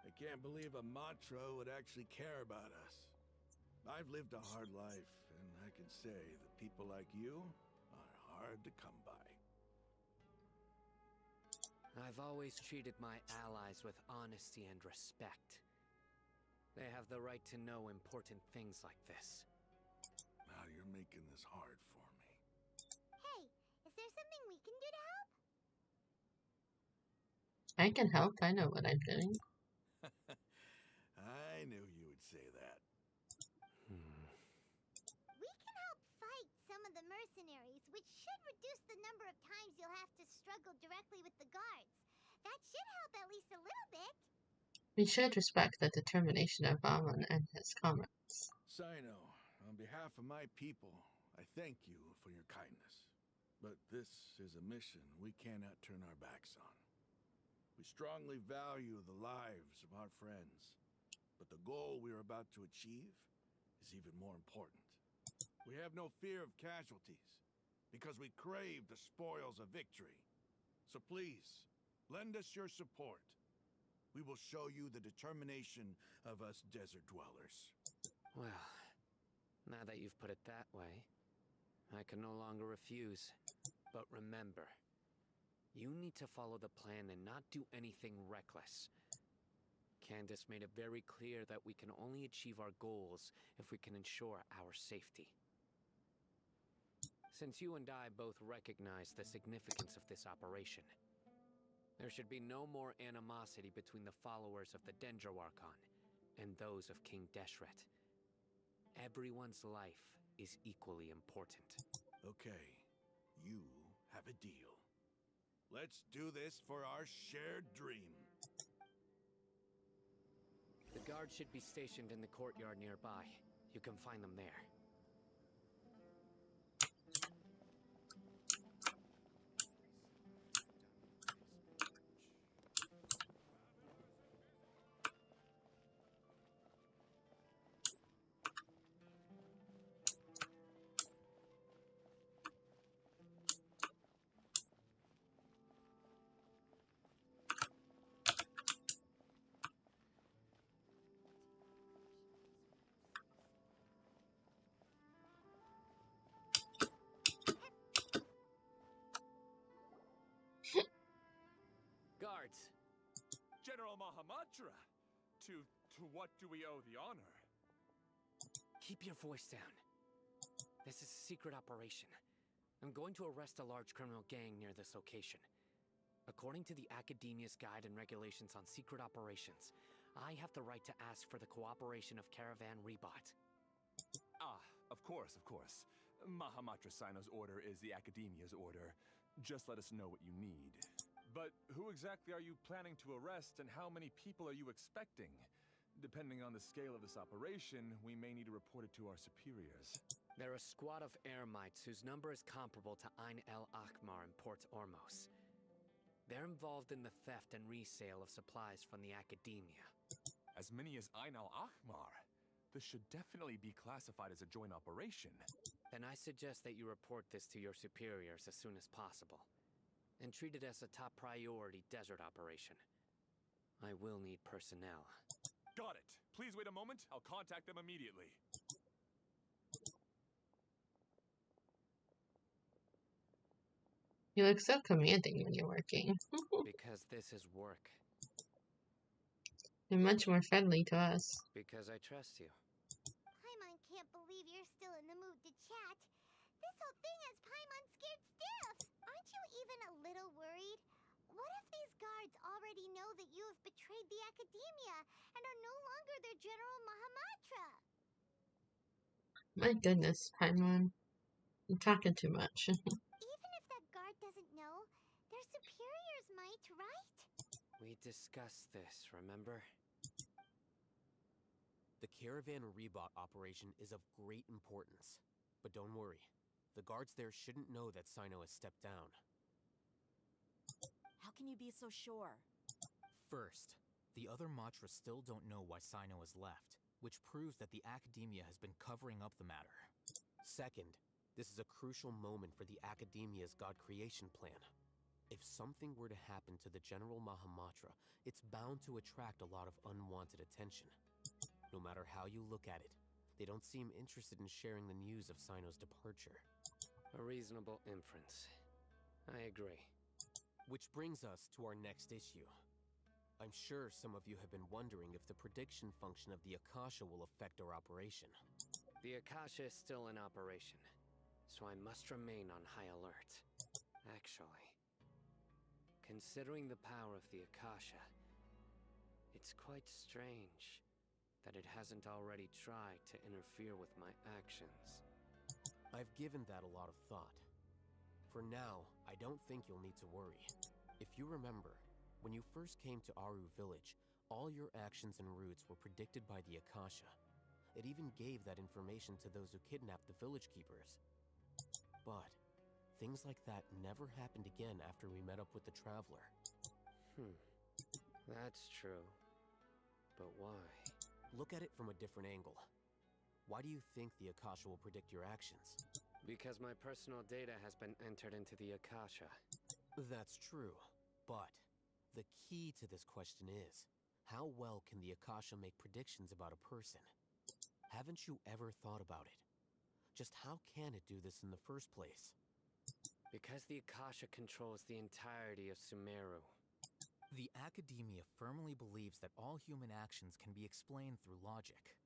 I can't believe a Matra would actually care about us. I've lived a hard life, and I can say that people like you are hard to come by. I've always treated my allies with honesty and respect. They have the right to know important things like this. Now you're making this hard for me. Hey, is there something we can do to help? I can help. I know what I'm doing. I knew you would say that. We can help fight some of the mercenaries, which should reduce the number of times you'll have to struggle directly with the guards. That should help at least a little bit. We should respect the determination of Baman and his comrades. Sino, on behalf of my people, I thank you for your kindness. But this is a mission we cannot turn our backs on. We strongly value the lives of our friends, but the goal we are about to achieve is even more important. We have no fear of casualties, because we crave the spoils of victory. So please, lend us your support. We will show you the determination of us desert dwellers. Well, now that you've put it that way, I can no longer refuse. But remember, you need to follow the plan and not do anything reckless. Candace made it very clear that we can only achieve our goals if we can ensure our safety. Since you and I both recognize the significance of this operation, there should be no more animosity between the followers of the Dendroarchon and those of King Deshret. Everyone's life is equally important. Okay, you have a deal. Let's do this for our shared dream. The guards should be stationed in the courtyard nearby. You can find them there. Guards! General Mahamatra! To what do we owe the honor? Keep your voice down. This is a secret operation. I'm going to arrest a large criminal gang near this location. According to the Academia's Guide and Regulations on Secret Operations, I have the right to ask for the cooperation of Caravan Rebot. Ah, of course, of course. Mahamatra Sino's order is the Academia's order. Just let us know what you need. But who exactly are you planning to arrest, and how many people are you expecting? Depending on the scale of this operation, we may need to report it to our superiors. They're a squad of Eremites whose number is comparable to Ain el Akhmar in Port Ormos. They're involved in the theft and resale of supplies from the Academia. As many as Ain al Akhmar? This should definitely be classified as a joint operation. Then I suggest that you report this to your superiors as soon as possible, and treat it as a top priority desert operation. I will need personnel. Got it. Please wait a moment. I'll contact them immediately. You look so commanding when you're working. Because this is work. You're much more friendly to us. Because I trust you. Paimon can't believe you're still in the mood to chat. This whole thing has Paimon scared stiff. Aren't you even a little worried? What if these guards already know that you have betrayed the Academia and are no longer their General Mahamatra? My goodness, Paimon. I'm talking too much. Even if that guard doesn't know, their superiors might, right? We discussed this, remember? The Caravan Rebot operation is of great importance. But don't worry, the guards there shouldn't know that Sino has stepped down. How can you be so sure? First, the other Matras still don't know why Sino has left, which proves that the Academia has been covering up the matter. Second, this is a crucial moment for the Academia's God creation plan. If something were to happen to the General Mahamatra, it's bound to attract a lot of unwanted attention. No matter how you look at it, they don't seem interested in sharing the news of Sino's departure. A reasonable inference. I agree. Which brings us to our next issue. I'm sure some of you have been wondering if the prediction function of the Akasha will affect our operation. The Akasha is still in operation, so I must remain on high alert. Actually, considering the power of the Akasha, it's quite strange that it hasn't already tried to interfere with my actions. I've given that a lot of thought. For now, I don't think you'll need to worry. If you remember, when you first came to Aru Village, all your actions and routes were predicted by the Akasha. It even gave that information to those who kidnapped the village keepers. But things like that never happened again after we met up with the Traveler. That's true. But why? Look at it from a different angle. Why do you think the Akasha will predict your actions? Because my personal data has been entered into the Akasha. That's true, but the key to this question is, How well can the Akasha make predictions about a person? Haven't you ever thought about it? Just how can it do this in the first place? Because the Akasha controls the entirety of Sumeru. The Academia firmly believes that all human actions can be explained through logic.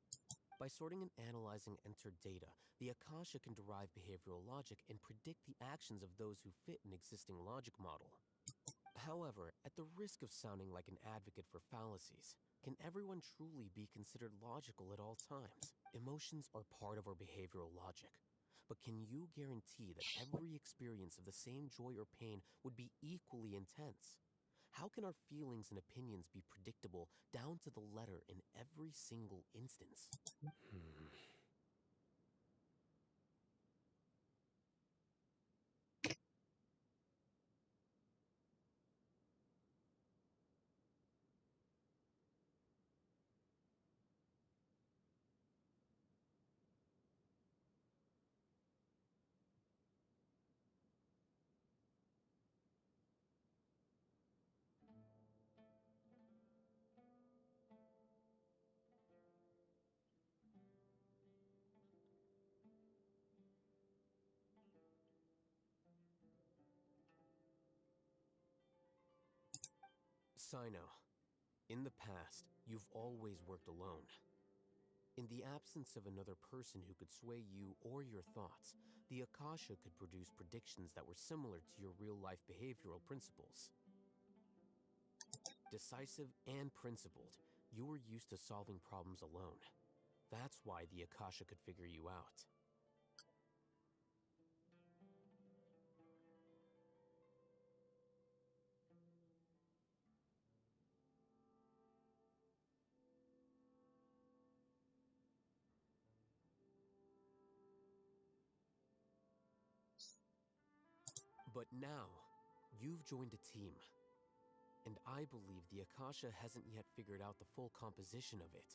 By sorting and analyzing entered data, the Akasha can derive behavioral logic and predict the actions of those who fit an existing logic model. However, at the risk of sounding like an advocate for fallacies, can everyone truly be considered logical at all times? Emotions are part of our behavioral logic. But can you guarantee that every experience of the same joy or pain would be equally intense? How can our feelings and opinions be predictable down to the letter in every single instance? Sino, in the past, you've always worked alone. In the absence of another person who could sway you or your thoughts, the Akasha could produce predictions that were similar to your real-life behavioral principles. Decisive and principled, you were used to solving problems alone. That's why the Akasha could figure you out. But now, you've joined a team. And I believe the Akasha hasn't yet figured out the full composition of it.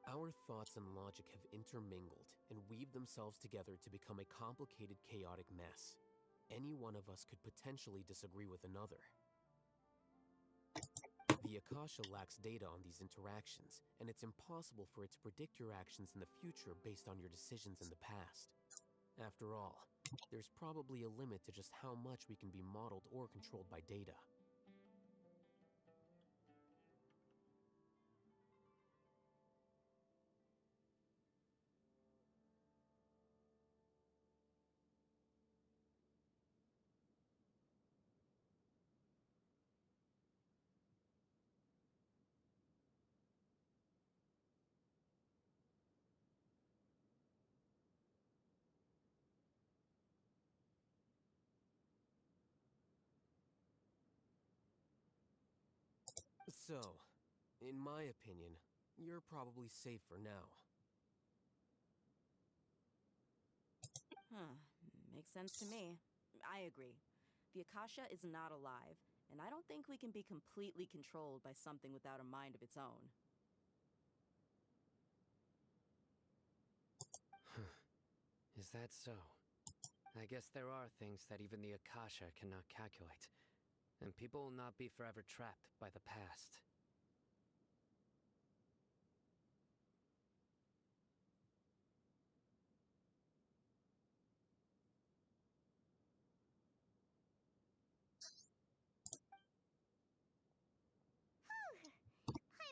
Our thoughts and logic have intermingled and weaved themselves together to become a complicated, chaotic mess. Any one of us could potentially disagree with another. The Akasha lacks data on these interactions, and it's impossible for it to predict your actions in the future based on your decisions in the past. After all, there's probably a limit to just how much we can be modeled or controlled by data. So, in my opinion, you're probably safe for now. Makes sense to me. I agree. The Akasha is not alive, and I don't think we can be completely controlled by something without a mind of its own. Is that so? I guess there are things that even the Akasha cannot calculate, and people will not be forever trapped by the past.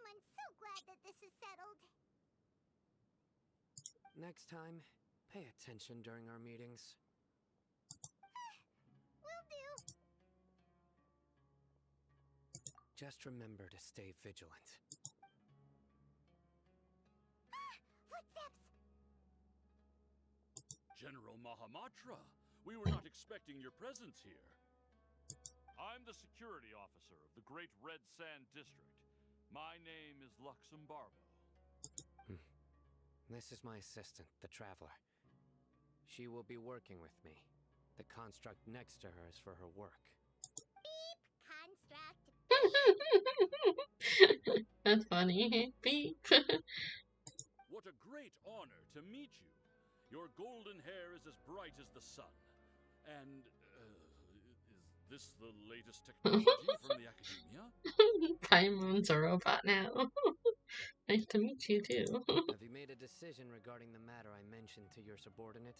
I'm so glad that this is settled. Next time, pay attention during our meetings. Will do. Just remember to stay vigilant. Footsteps! General Mahamatra, we were not expecting your presence here. I'm the security officer of the Great Red Sand District. My name is Luxembarbo. This is my assistant, the Traveler. She will be working with me. The construct next to her is for her work. Beep! Construct. Beep! That's funny. Beep. What a great honor to meet you. Your golden hair is as bright as the sun. And, is this the latest technology from the Academia? Paimon's a robot now. Nice to meet you too. Have you made a decision regarding the matter I mentioned to your subordinate?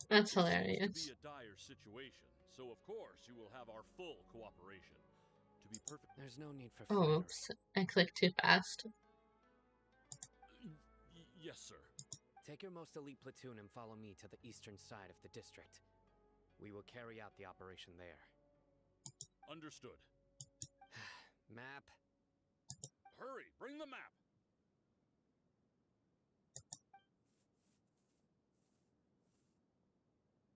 That's It seems to hilarious. be a dire situation, so of course you will have our full cooperation. To be perfect, There's no need for Oh, flattery. oops. I clicked too fast. yes, sir. Take your most elite platoon and follow me to the eastern side of the district. We will carry out the operation there. Understood. Map. Hurry, bring the map.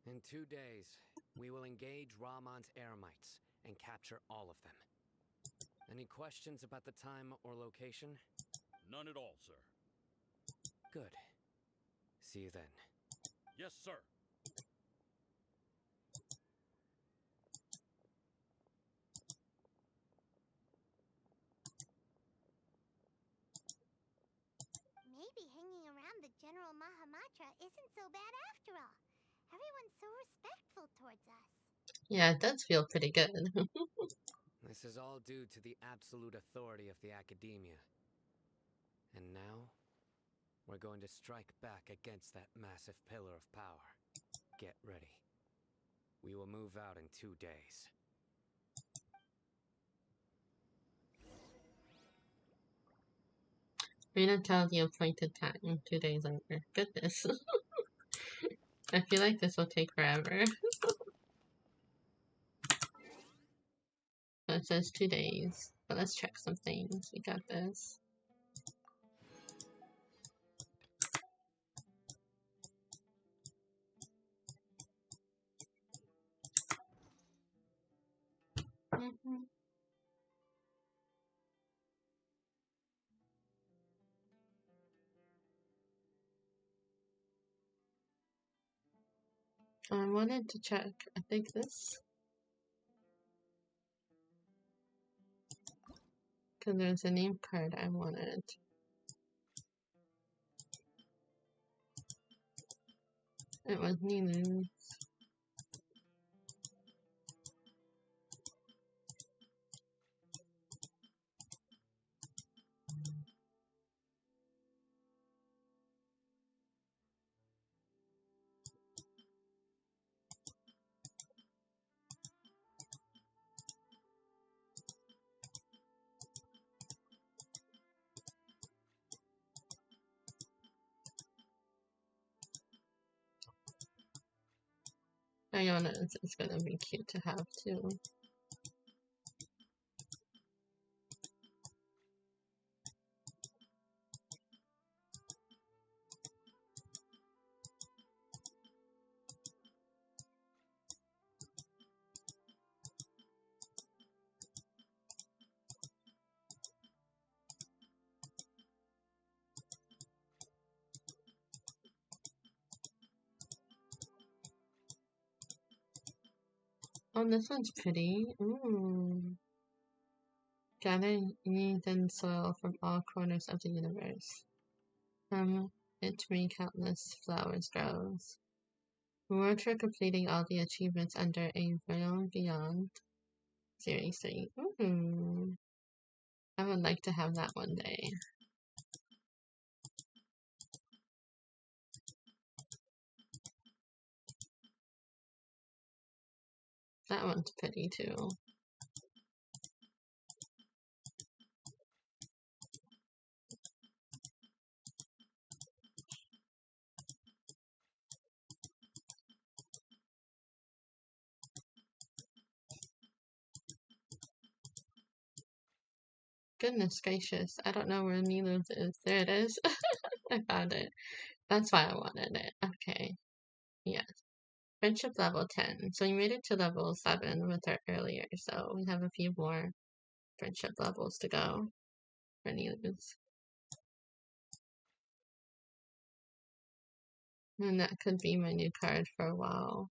In 2 days, we will engage Rahman's Eremites and capture all of them. Any questions about the time or location? None at all, sir. Good. See you then. Yes, sir. Maybe hanging around the General Mahamatra isn't so bad after all. Everyone's so respectful towards us. Yeah, it does feel pretty good. This is all due to the absolute authority of the Academia. And now, we're going to strike back against that massive pillar of power. Get ready. We will move out in 2 days. Read until the appointed time. 2 days later. Goodness. I feel like this will take forever. But it says 2 days. But let's check some things. We got this. I wanted to check, I think this. Because there's a name card I wanted. It was Nilu's. Iona's is gonna be cute to have too. Oh, this one's pretty. Ooh. Gather Eden soil from all corners of the universe. From it many countless flowers grows. Reward for completing all the achievements under a realm beyond. Seriously. Ooh. I would like to have that one day. That one's pretty too. Goodness gracious, I don't know where Nilu's is. There it is. I found it. That's why I wanted it. Okay. Yes. Friendship level 10. So you made it to level 7 with her earlier, so we have a few more friendship levels to go for Nilu's. And that could be my new card for a while.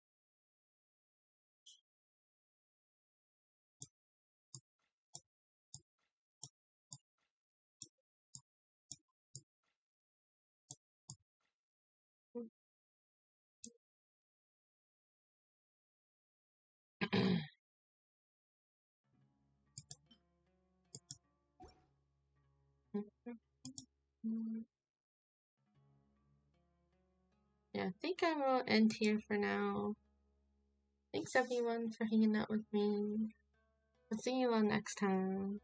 Yeah, I think I will end here for now. Thanks everyone for hanging out with me. I'll see you all next time.